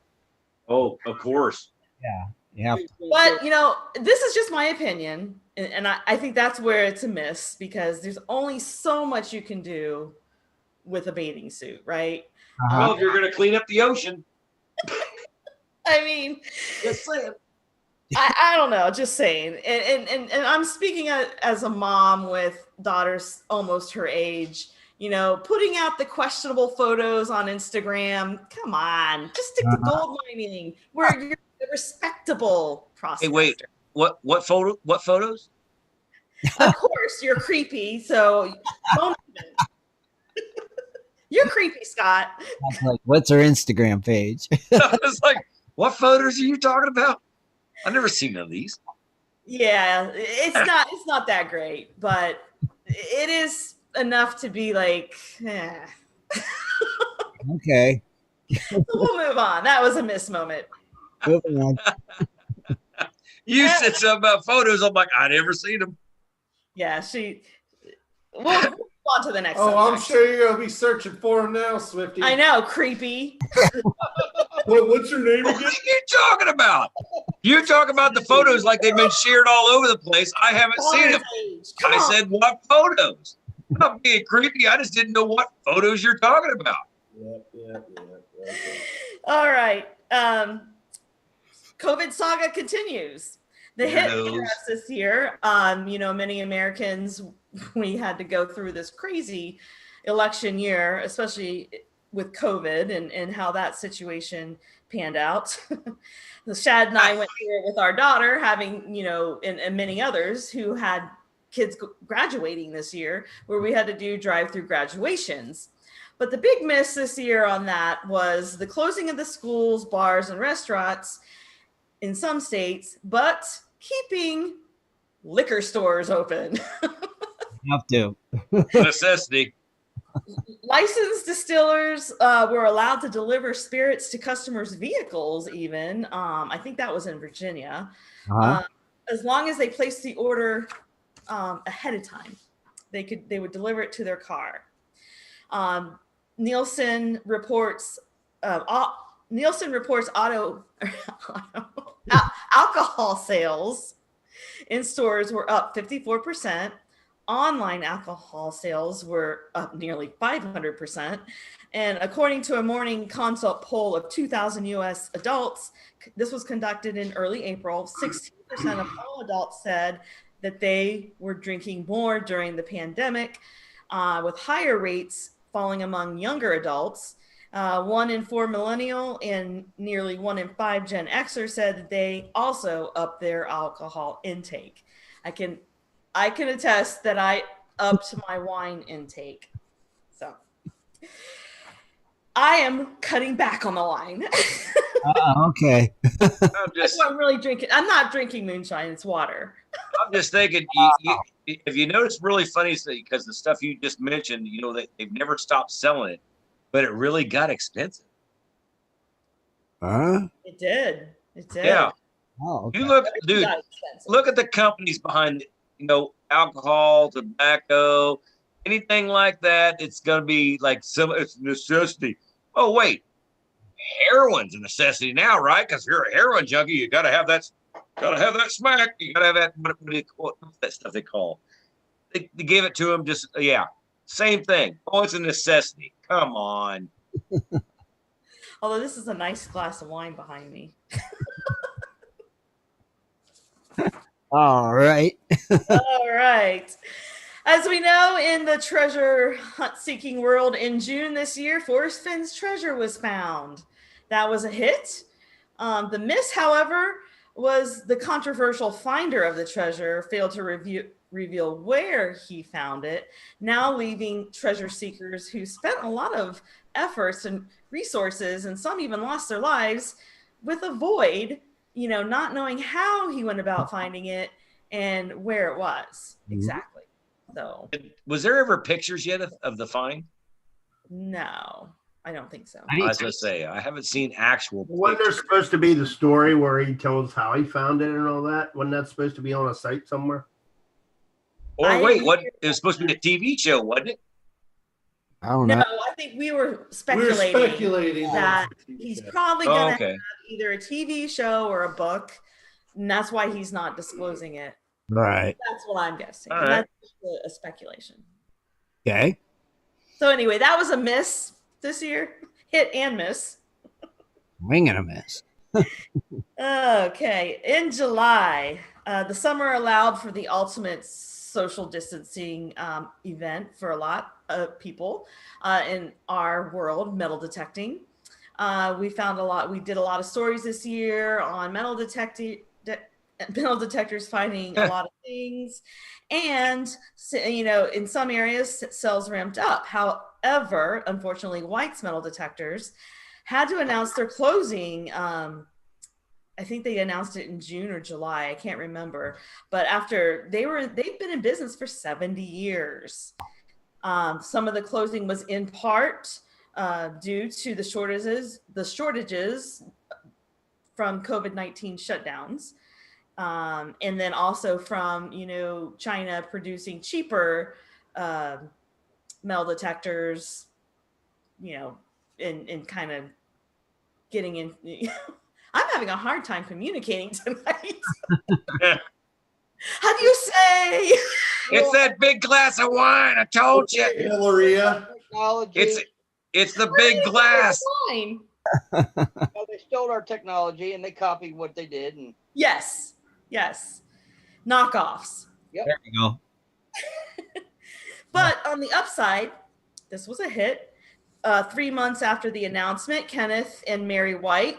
Oh, of course. Yeah. But, this is just my opinion. And I think that's where it's a miss, because there's only so much you can do with a bathing suit, right? Well, if you're going to clean up the ocean. I mean, just saying. I don't know, just saying. And I'm speaking as a mom with daughters almost her age, putting out the questionable photos on Instagram. Come on, just stick to gold mining where you're a respectable prospector. Hey, wait, what photos? Of course, you're creepy, so don't even. You're creepy, Scott. Like, what's her Instagram page? I was like, what photos are you talking about? I've never seen none of these. Yeah, it's not that great, but it is enough to be like, Okay. We'll move on. That was a miss moment. Moving on. You said something about photos. I'm like, I never seen them. Yeah, we'll move on to the next subject. I'm sure you're going to be searching for them now, Swifty. I know, creepy. What's your name again? What are you talking about? You talk about the photos like they've been shared all over the place. I haven't seen them. I said, what photos? I'm not being creepy. I just didn't know what photos you're talking about. Yeah. Okay. All right. COVID saga continues. The hit for us this year. Many Americans, we had to go through this crazy election year, especially with COVID and how that situation panned out. Shad and I went through it with our daughter, having, and many others who had kids graduating this year, where we had to do drive-through graduations. But the big miss this year on that was the closing of the schools, bars, and restaurants in some states, but keeping liquor stores open. Have to. Necessity. Licensed distillers were allowed to deliver spirits to customers' vehicles even. I think that was in Virginia. As long as they placed the order ahead of time, they would deliver it to their car. Nielsen reports alcohol sales in stores were up 54%. Online alcohol sales were up nearly 500%. And according to a Morning Consult poll of 2,000 U.S. adults, this was conducted in early April, 16% of all adults said that they were drinking more during the pandemic, with higher rates falling among younger adults. 1 in 4 millennial and nearly 1 in 5 Gen Xers said that they also upped their alcohol intake. I can attest that I upped my wine intake. So I am cutting back on the wine. Okay. I'm really drinking. I'm not drinking moonshine. It's water. I'm just thinking, if you notice, really funny because the stuff you just mentioned, they've never stopped selling it, but it really got expensive. It did. Yeah. Oh, okay. You look at the companies behind, alcohol, tobacco, anything like that. It's going to be like it's necessity. Oh, wait. Heroin's a necessity now, right? Because if you're a heroin junkie, you got to have that smack. You got to have that, what's that stuff they call? They gave it to them just, yeah. Same thing. Oh, it's a necessity. Come on. Although this is a nice glass of wine behind me. All right. All right. As we know, in the treasure hunt seeking world in June this year, Forrest Finn's treasure was found. That was a hit. The miss, however, was the controversial finder of the treasure failed to reveal where he found it, now leaving treasure seekers who spent a lot of efforts and resources, and some even lost their lives, with a void, not knowing how he went about finding it and where it was exactly. So, was there ever pictures yet of the find? No, I don't think so. I was gonna say I haven't seen actual. Wasn't there supposed to be the story where he tells how he found it and all that? Wasn't that supposed to be on a site somewhere? Or wait, what? It was supposed to be a TV show, wasn't it? I don't know. No, I think we were speculating, that he's probably going to have either a TV show or a book, and that's why he's not disclosing it. Right. That's what I'm guessing. All right. That's just a speculation. Okay. So anyway, that was a miss this year. Hit and miss. Wing and a miss. Okay. In July, the summer allowed for the ultimate social distancing event for a lot of people in our world, metal detecting. We found we did a lot of stories this year on metal detectors finding a lot of things, and in some areas sales ramped up. However, unfortunately, White's metal detectors had to announce their closing. I think they announced it in June or July. I can't remember. But after they've been in business for 70 years. Some of the closing was in part due to the shortages from COVID-19 shutdowns. And then also from, China producing cheaper metal detectors, and kind of getting in. I'm having a hard time communicating tonight. How do you say? It's that big glass of wine. I told you. Hilaria. It's the big glass. Wine. Well, they stole our technology and they copied what they did. And Yes. Knockoffs. Yep. There we go. But on the upside, this was a hit. 3 months after the announcement, Kenneth and Mary White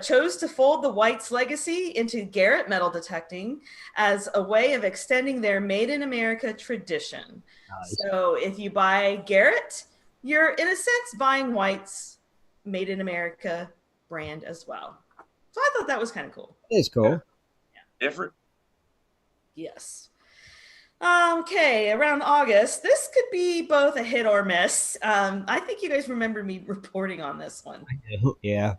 chose to fold the White's legacy into Garrett Metal Detecting as a way of extending their Made in America tradition. Nice. So if you buy Garrett, you're in a sense buying White's Made in America brand as well. So I thought that was kind of cool. It's cool. Yeah. Different. Yes. Okay, around August, this could be both a hit or miss. I think you guys remember me reporting on this one. Yeah.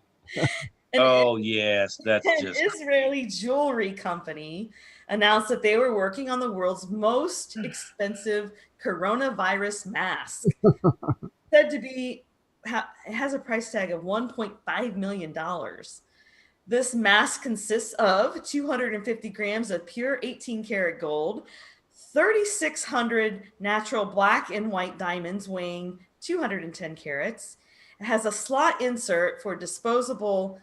Yes, that's an just Israeli jewelry company announced that they were working on the world's most expensive coronavirus mask. Said to be, it has a price tag of $1.5 million. This mask consists of 250 grams of pure 18 karat gold, 3,600 natural black and white diamonds weighing 210 carats. It has a slot insert for disposable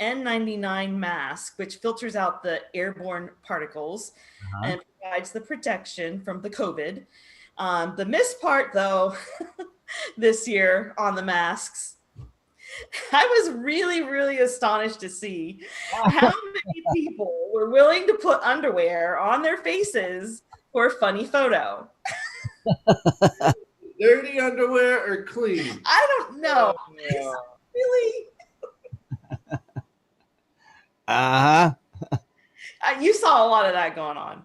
N99 mask, which filters out the airborne particles and provides the protection from the COVID. The miss part, though, this year on the masks, I was really, really astonished to see how many people were willing to put underwear on their faces for a funny photo. Dirty underwear or clean? I don't know. Really? You saw a lot of that going on.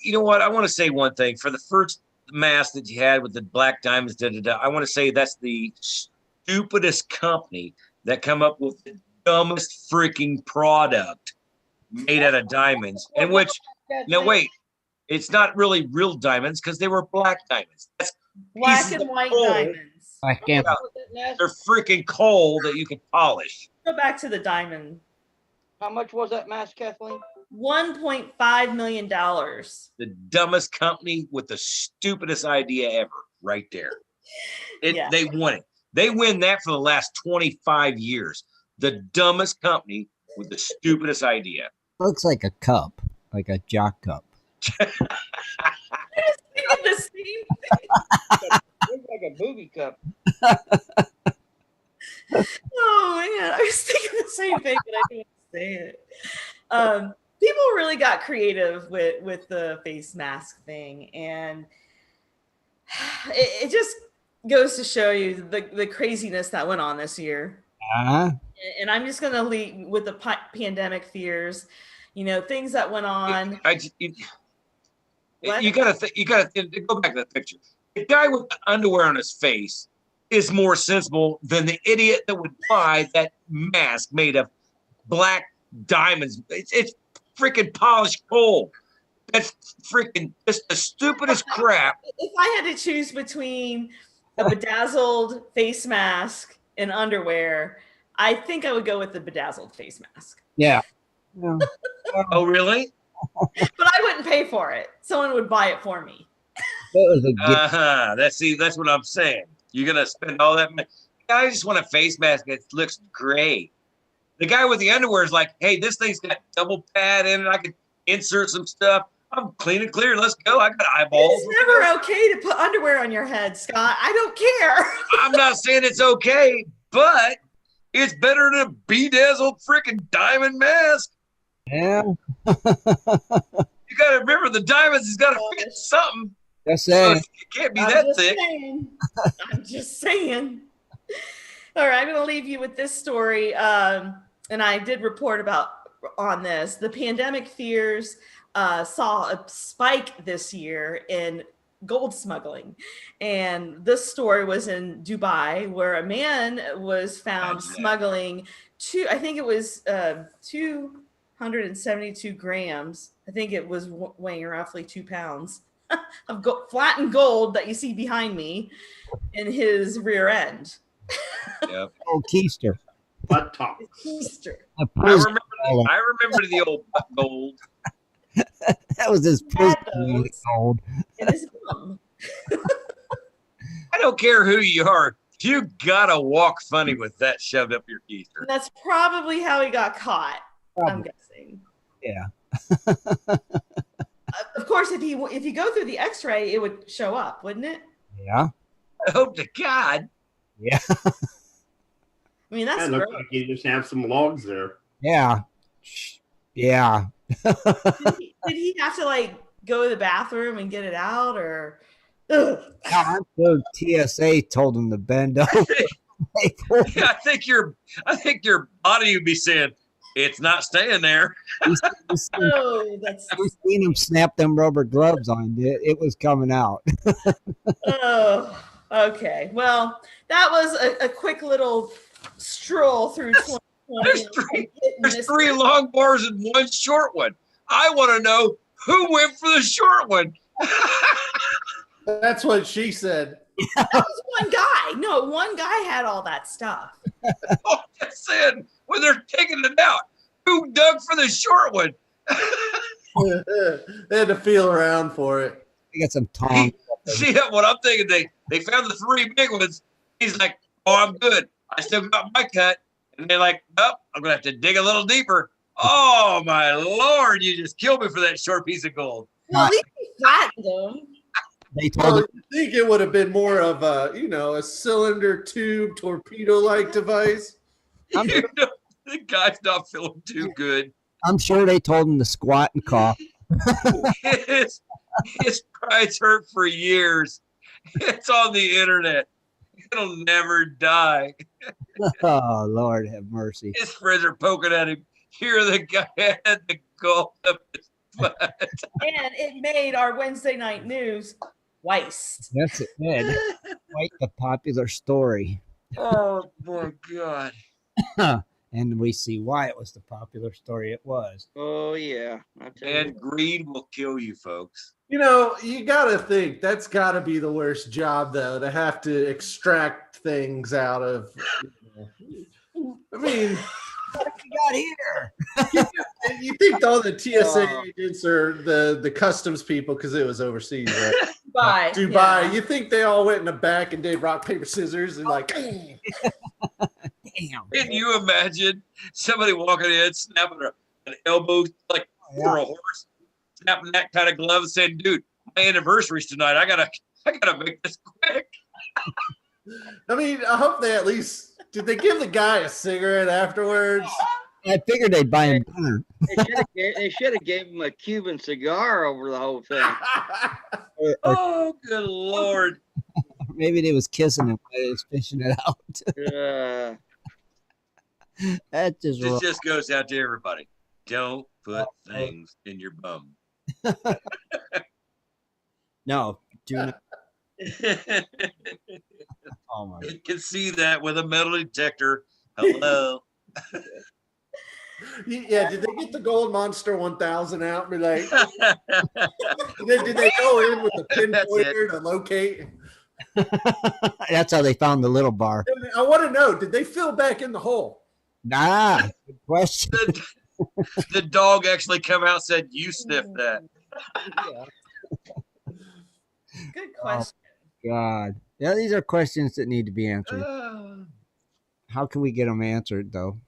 You know what? I want to say one thing. For the first mask that you had with the black diamonds, I want to say that's the stupidest company that come up with the dumbest freaking product made out of diamonds. And which, no, wait, it's not really real diamonds because they were black diamonds. That's black and white diamonds. They're freaking coal that you can polish. Go back to the diamond. How much was that mask, Kathleen? $1.5 million. The dumbest company with the stupidest idea ever. right there. Yeah. They won it. They win that for the last 25 years. The dumbest company with the stupidest idea. Looks like a cup, like a jock cup. I was thinking the same thing. Looks like a booby cup. Oh man, I was thinking the same thing, but I didn't say it. People really got creative with the face mask thing, and it just goes to show you the craziness that went on this year. Uh-huh. And I'm just gonna lead with the pandemic fears, things that went on. You gotta go back to the picture. The guy with the underwear on his face is more sensible than the idiot that would buy that mask made of black diamonds. It's freaking polished gold. That's freaking just the stupidest crap. If I had to choose between a bedazzled face mask and underwear, I think I would go with the bedazzled face mask. Yeah. Oh, really? But I wouldn't pay for it. Someone would buy it for me. That was a gift. That's what I'm saying. You're gonna spend all that money. I just want a face mask that looks great. The guy with the underwear is like, hey, this thing's got double pad in it. I can insert some stuff. I'm clean and clear. Let's go. I got eyeballs. It's never okay to put underwear on your head, Scott. I don't care. I'm not saying it's okay, but it's better than a bedazzled freaking diamond mask. Yeah. You got to remember the diamonds has got to fit something. That's So it. it can't be that thick. I'm just saying. All right, I'm going to leave you with this story. And I did report on this. The pandemic fears saw a spike this year in gold smuggling. And this story was in Dubai, where a man was found smuggling I think it was 272 grams. I think it was weighing roughly 2 pounds of flattened gold that you see behind me in his rear end. Yep. Oh, keister. Butt top. Keister. I remember the old gold. That was his prison gold. In his bum. I don't care who you are. You gotta walk funny with that shoved up your keister. And that's probably how he got caught. I'm guessing. Yeah. Of course, if you go through the X-ray, it would show up, wouldn't it? Yeah. I hope to God. Yeah. I mean, that's It looks like you just have some logs there. Yeah. Yeah. Did he have to go to the bathroom and get it out, or? Ugh. I'm sure TSA told him to bend over. Yeah, I think your body would be saying it's not staying there. We've seen him snap them rubber gloves on. It was coming out. Oh, okay. Well, that was a quick little stroll through 2020. There's 3 long bars and 1 short one. I want to know who went for the short one. That's what she said. That was one guy. No, one guy had all that stuff. Oh, I said when they're taking it out, who dug for the short one? They had to feel around for it. I got some tongs. See what I'm thinking? They found the 3 big ones. He's like, oh, I'm good. I still got my cut. And they're like, nope, I'm gonna have to dig a little deeper. Oh my Lord, you just killed me for that short piece of gold. Well, at least he flattened them. They told him. I think it would have been more of a cylinder tube torpedo-like device. The guy's not feeling too good. I'm sure they told him to squat and cough. His pride's hurt for years. It's on the internet. It'll never die. Oh, Lord have mercy. His friends are poking at him. Here the guy had the gold up his butt. And it made our Wednesday night news twice. That's it. Ed. Quite the popular story. Oh, my God. And we see why it was the popular story it was. Oh, yeah. And greed will kill you, folks. You got to think that's got to be the worst job, though, to have to extract things out of. I mean, what you got here? You think all the TSA agents are the customs people because it was overseas, right? Dubai. Dubai. Yeah. You think they all went in the back and did rock, paper, scissors and like, Damn. Can you imagine somebody walking in, snapping an elbow like for a horse, snapping that kind of glove and saying, dude, my anniversary's tonight. I gotta make this quick. I mean, I hope they at least, did they give the guy a cigarette afterwards? I figured they'd buy him dinner. They should have gave him a Cuban cigar over the whole thing. Or Oh, good Lord. maybe they was kissing him while he was fishing it out. That just This wrong. just goes out to everybody. Don't put things in your bum. No, do not. Oh my. You can see that with a metal detector. Hello. Yeah, did they get the Gold Monster 1000 out and be like, did they go in with the pinpointer to locate? That's how they found the little bar. I want to know, did they fill back in the hole? Nah, good question. The dog actually come out and said, you sniffed that. Good question. God. Yeah, these are questions that need to be answered. How can we get them answered, though?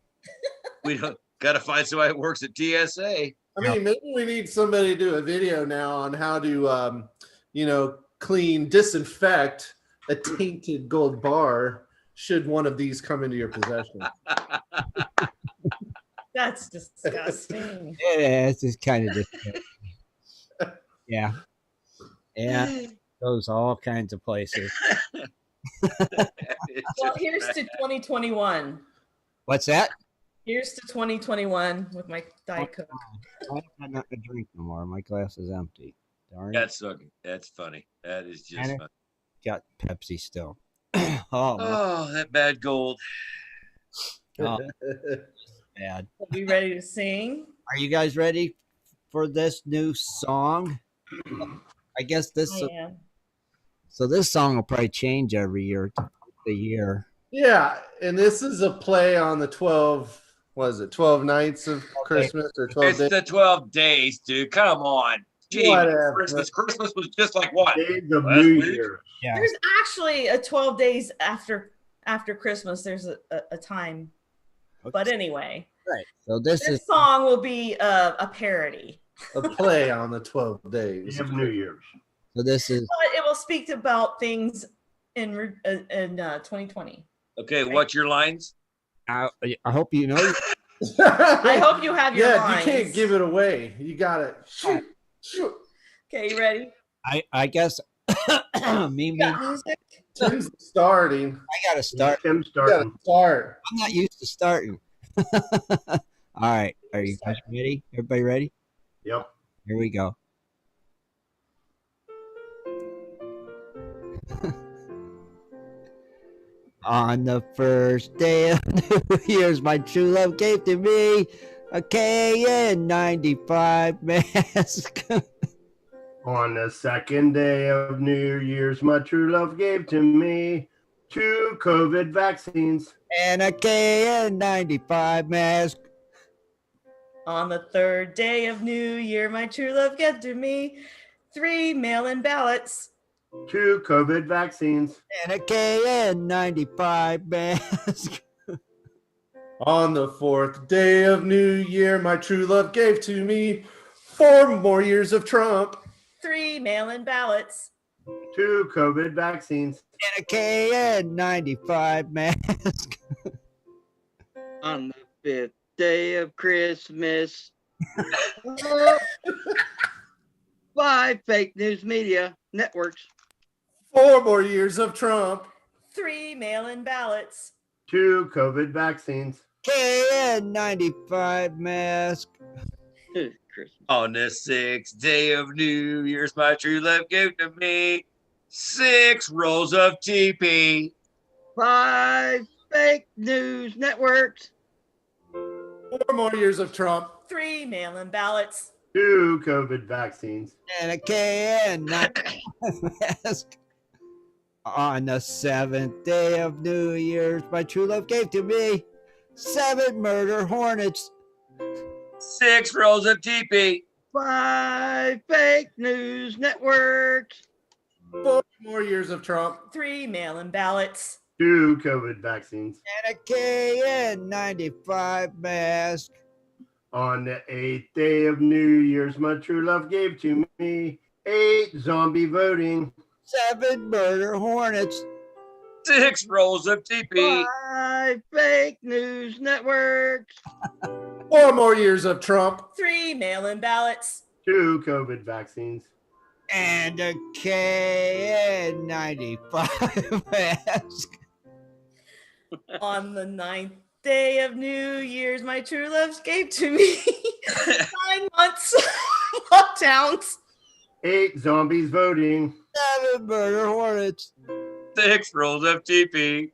We don't got to find somebody that works at TSA. I mean, maybe we need somebody to do a video now on how to, clean, disinfect a tainted gold bar should one of these come into your possession. That's disgusting. Yeah, it's just kind of disgusting. Yeah. Yeah. Goes all kinds of places. Well, here's to 2021. What's that? Here's to 2021 with my Diet Coke. I got nothing to drink no more. My glass is empty. Darn it. That's funny. That is just funny. Got Pepsi still. Oh, that bad gold. Oh, bad. Are we ready to sing? Are you guys ready for this new song? I guess this. I am. So this song will probably change every year. The year. Yeah, and this is a play on the 12 nights of Christmas or 12 It's days? the 12 days, dude. Come on. Gee, Whatever. Christmas was just like what? Days of Last New week? Year. Yeah. There's actually a 12 days after Christmas. There's a time. But anyway, Right. So this this is song will be a parody. A play on the 12 days. Days of New Year's. so this is But it will speak about things in 2020. Okay, what's your lines? I hope you know. I hope you have your Yeah, lines. you can't give it away. You got it. Shoot. Okay, you ready? I guess me. You got music? Tim's starting. I gotta start. Tim You starting. gotta start. I'm not used to starting. All right. Are you guys ready? Everybody ready? Yep. Here we go. On the first day of New Year's, my true love gave to me a KN95 mask. On the second day of New Year's, my true love gave to me 2 COVID vaccines. And a KN95 mask. On the third day of New Year, my true love gave to me 3 mail-in ballots. 2 COVID vaccines. And a KN95 mask. On the fourth day of New Year, my true love gave to me 4 more years of Trump. 3 mail-in ballots. 2 COVID vaccines. And a KN95 mask. On the 5th day of Christmas. 5 fake news media networks. 4 more years of Trump. 3 mail-in ballots. 2 COVID vaccines. KN95 mask. Christmas. On the 6th day of New Year's, my true love gave to me 6 rolls of TP. 5 fake news networks. 4 more years of Trump. 3 mail-in ballots. 2 COVID vaccines. And a KN95 mask. On the 7th day of New Year's, my true love gave to me 7 murder hornets. 6 rolls of TP. 5 fake news networks. 4 more years of Trump. 3 mail-in ballots. 2 COVID vaccines. And a KN95 mask. On the 8th day of New Year's, my true love gave to me 8 zombie voting. 7 murder hornets. 6 rolls of TP. 5 fake news networks. 4 more years of Trump. 3 mail-in ballots. 2 COVID vaccines. And a KN95 mask. On the 9th day of New Year's, my true love gave to me 9 months lockdowns. 8 zombies voting. 7 murder hornets. 6 rolls of TP.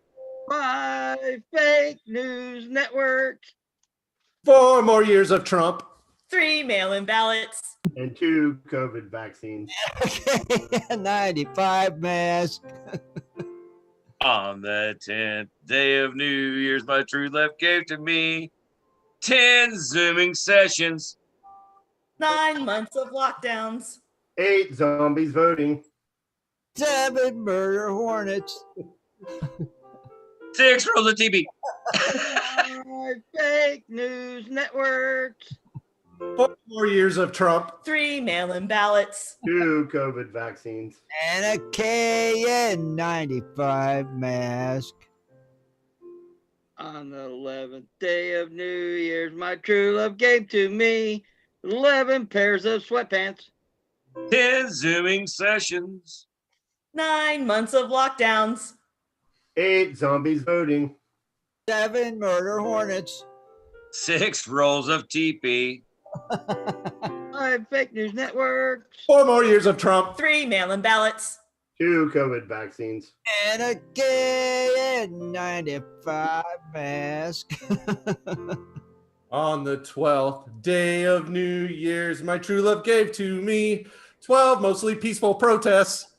5 fake news networks. 4 more years of Trump. 3 mail-in ballots. And 2 COVID vaccines. KN95 mask. On the 10th day of New Year's, my true love gave to me 10 Zooming sessions. 9 months of lockdowns. 8 zombies voting. 7 murder hornets. 6 rolls of TP. 5 fake news networks. 4 more years of Trump. 3 mail-in ballots. 2 COVID vaccines. And a KN95 mask. On the 11th day of New Year's, my true love gave to me 11 pairs of sweatpants. 10 Zooming sessions. 9 months of lockdowns. 8 zombies voting. 7 murder hornets. 6 rolls of TP. 5 fake news networks. 4 more years of Trump. 3 mail-in ballots. 2 COVID vaccines. And a KN95 mask. On the 12th day of New Year's, my true love gave to me 12 mostly peaceful protests.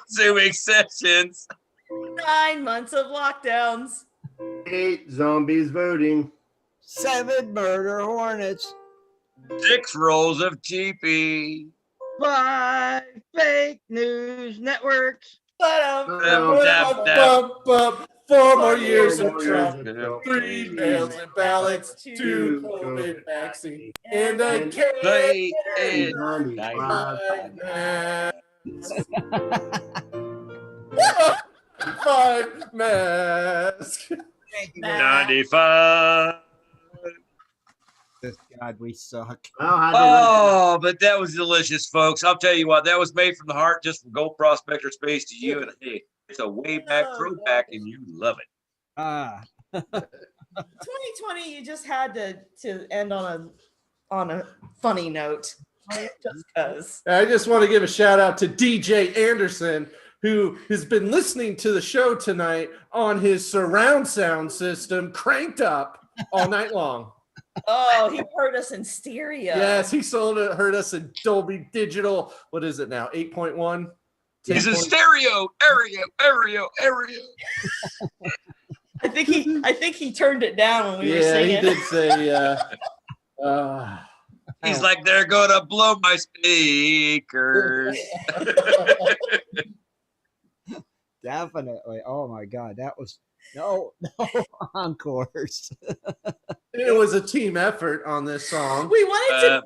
Zooming sessions. 9 months of lockdowns. 8 zombies voting. 7 murder hornets. 6 rolls of TP. 5 fake news networks. But 4 more years of Trump. Trump. 3 mail-in ballots. 2 COVID vaccines. And a Play K. it. Five mask. Thank you. 95. God, we suck. Well, how'd you like Oh, but that was delicious, folks. I'll tell you what, that was made from the heart, just from Gold Prospector Space to you. And hey, it's a way back throwback, and you love it. 2020, you just had to end on a funny note. Just because. I just want to give a shout out to DJ Anderson, who has been listening to the show tonight on his surround sound system cranked up all night long. Oh, he heard us in stereo. Yes, he heard us in Dolby Digital. What is it now? 8.1? He's in stereo, area. I think he turned it down when we were singing. Yeah, he did say He's like, they're gonna blow my speakers. Definitely. Oh my God, that was no encores. it was a team effort on this song. We wanted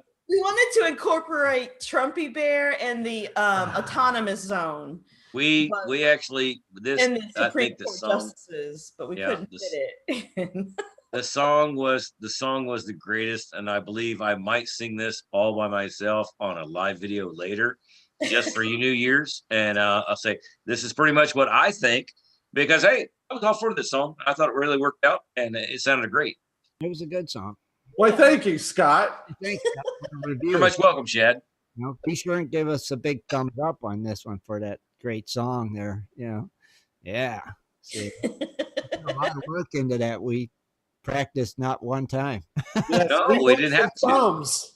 to incorporate Trumpy Bear and the autonomous zone. We actually and the I Supreme think the Court song justices, but we couldn't fit it. the song was the greatest, and I believe I might sing this all by myself on a live video later, just for you New Year's. And I'll say this is pretty much what I think, because hey, I was all for this song. I thought it really worked out, and it sounded great. It was a good song. Well, thank you, Scott. Thanks, Scott, for the review. You're much welcome, Shad. Be sure and give us a big thumbs up on this one for that great song there. Yeah. See, a lot of work into that. We practiced not one time. Yes, No, we didn't have to. Thumbs.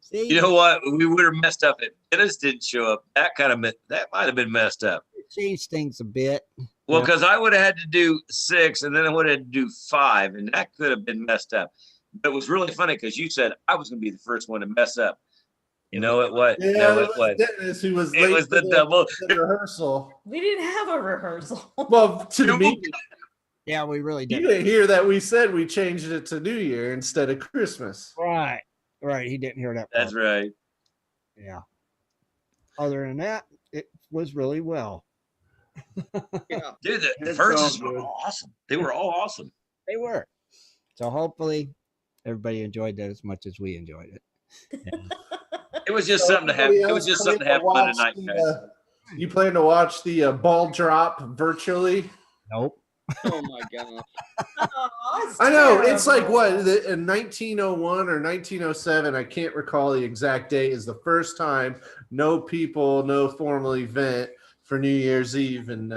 See, You know what? We would have messed up if Dennis didn't show up. That might have been messed up. change things a bit. Well, because I would have had to do 6, and then I would have had to do 5, and that could have been messed up. But it was really funny because you said I was going to be the first one to mess up. No, it was. Yeah, No, it it was was. Dennis who was It late was for the double. the rehearsal. We didn't have a rehearsal. Well, to the meeting. Yeah, we really You did. didn't hear that we said we changed it to New Year instead of Christmas. Right. He didn't hear that. That's part. right. Yeah. Other than that, it was really well. Yeah. Dude, the It's verses all were good. awesome. They were all awesome. They were. So hopefully everybody enjoyed that as much as we enjoyed it. It was just So something to have. everybody It was else just plan something to have fun watch tonight, the, guys. You plan to watch the ball drop virtually? Nope. Oh my gosh. Oh, that's I know. It's like terrible. what in 1901 or 1907. I can't recall the exact date. Is the first time no formal event for New Year's Eve in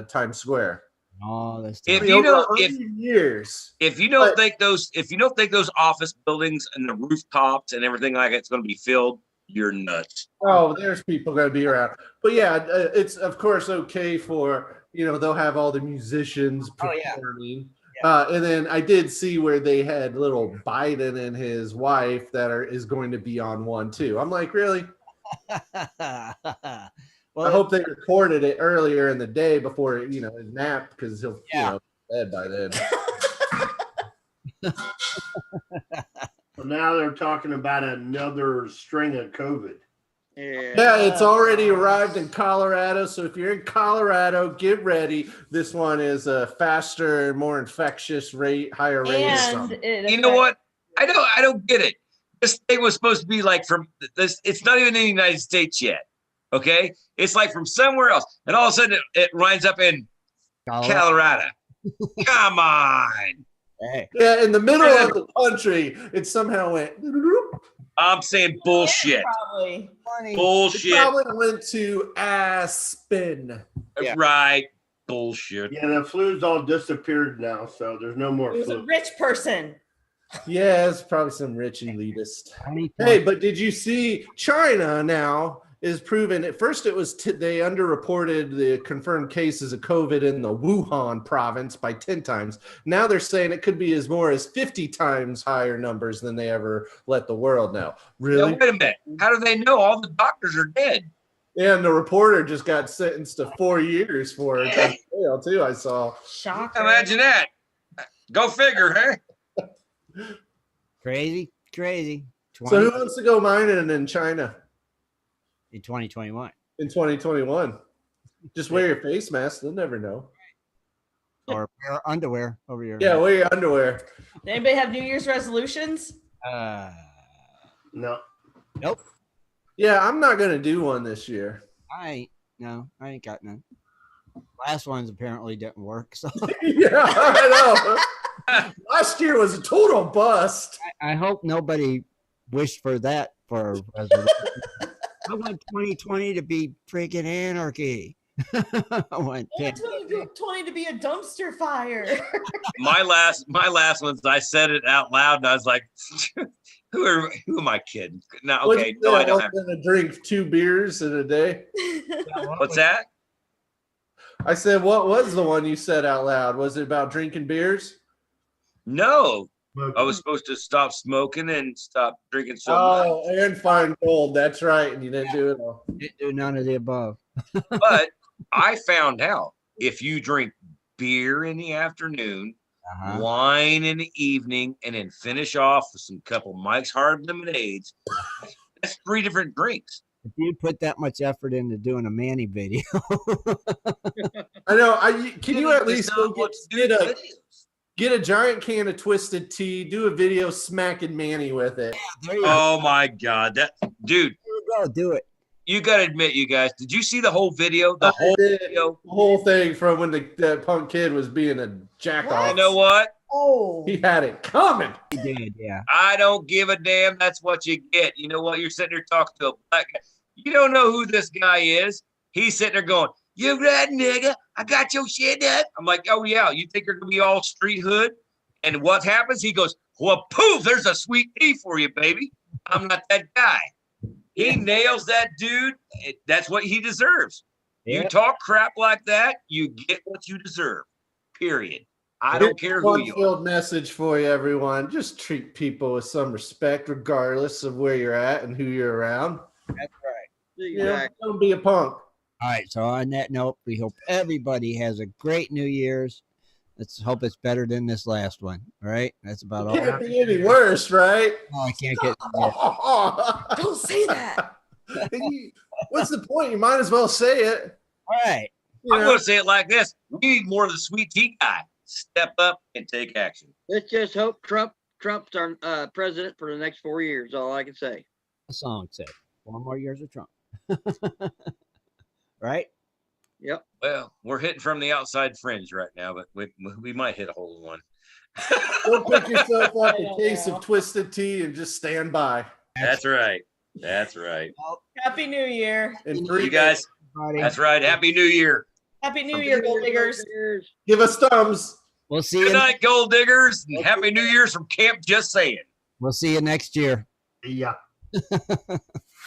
Times Square. Oh, that's If terrible. you Over know, 100 years. if you don't think those office buildings and the rooftops and everything like it's going to be filled, you're nuts. Oh, there's people going to be around. But yeah, it's of course okay for, they'll have all the musicians Oh, yeah. performing. And then I did see where they had little Biden and his wife is going to be on one too. I'm like, really? Well, I hope they recorded it earlier in the day before, his nap because he'll, be dead by then. Well, now they're talking about another string of COVID. Yeah, it's already arrived in Colorado. So if you're in Colorado, get ready. This one is a faster, more infectious rate, higher rate. And You know what? I don't get it. This thing was supposed to be like from this. It's not even in the United States yet. Okay, it's like from somewhere else, and all of a sudden it winds up in Colorado. Come on. hey, Yeah, in the middle of the country, it somehow went. I'm saying bullshit. Probably. Bullshit. It probably went to Aspen. Yeah. Right. Bullshit. Yeah, the flu's all disappeared now, so there's no more It was a flu. rich person. Yeah, it's probably some rich elitist. 2020. Hey, but did you see China now is proven? At first, it was they underreported the confirmed cases of COVID in the Wuhan province by 10 times. Now they're saying it could be as more as 50 times higher numbers than they ever let the world know. Really? Now, wait a minute. How do they know? All the doctors are dead. Yeah, and the reporter just got sentenced to 4 years for it. in jail, too, I saw. Shocker. Imagine that. Go figure, huh? Crazy. So who wants to go mining in China In 2021. in 2021? Just wear your face mask. They'll never know. Or wear underwear over your Yeah, wear your underwear. Did anybody have New Year's resolutions? No. Nope. Yeah, I'm not going to do one this year. I ain't got none. Last ones apparently didn't work. So Yeah, I know. Last year was a total bust. I hope nobody wished for that for a resolution. I want 2020 to be freaking anarchy. I want I want 2020 to be a dumpster fire. My last ones, I said it out loud, and I was like, "Who am I kidding?" No, okay, no, I don't have. I'm going to drink 2 beers in a day. What's that? I said, what was the one you said out loud? Was it about drinking beers? No, I was supposed to stop smoking and stop drinking so much. Oh, and find gold. That's right. And you didn't do it all. Didn't do none of the above. But I found out if you drink beer in the afternoon, wine in the evening, and then finish off with some couple Mike's Hard Lemonades, that's 3 different drinks. If you put that much effort into doing a Manny video, I know. Can you at least It's not go what to do with videos. get a giant can of Twisted Tea, do a video smacking Manny with it? there you go. Oh my God, that dude! Do it. You got to admit, you guys, did you see the whole video? The I whole did. video. The whole thing from when that punk kid was being a jack off. You know what? Oh. He had it coming. He did, yeah. I don't give a damn. That's what you get. You know what? You're sitting there talking to a black guy. You don't know who this guy is. He's sitting there going, "You red nigga, I got your shit up." I'm like, "Oh yeah, you think you're gonna be all street hood?" And what happens? He goes, "Well, poof, there's a sweet tea for you, baby. I'm not that guy." He nails that dude. That's what he deserves. Yeah. You talk crap like that, you get what you deserve. Period. I don't care who you are. Fun-filled message for you, everyone. Just treat people with some respect, regardless of where you're at and who you're around. That's right. You know, don't be a punk. All right. So on that note, we hope everybody has a great New Year's. Let's hope it's better than this last one. All right. That's about all. It can't be any worse, right? No, I can't get. Don't say that. What's the point? You might as well say it. All right. I'm going to say it like this. We need more of the sweet tea guy. Step up and take action. Let's just hope Trump's our president for the next 4 years. All I can say. The song said 4 more years of Trump. Right? Yep. Well, we're hitting from the outside fringe right now, but we might hit a hole in one. Don't pick yourself up a case of twisted tea and just stand by. That's right. That's right. Happy New Year. And You guys, that's right. Happy New Year. Happy New Year, gold diggers. Give us thumbs. We'll see Good you. night, gold diggers, and Happy New Year's from Camp Just Saying. We'll see you next year. Yeah.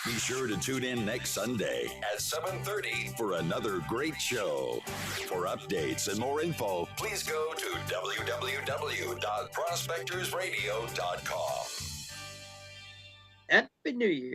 Be sure to tune in next Sunday at 7:30 for another great show. For updates and more info, please go to www.prospectorsradio.com. Happy New Year.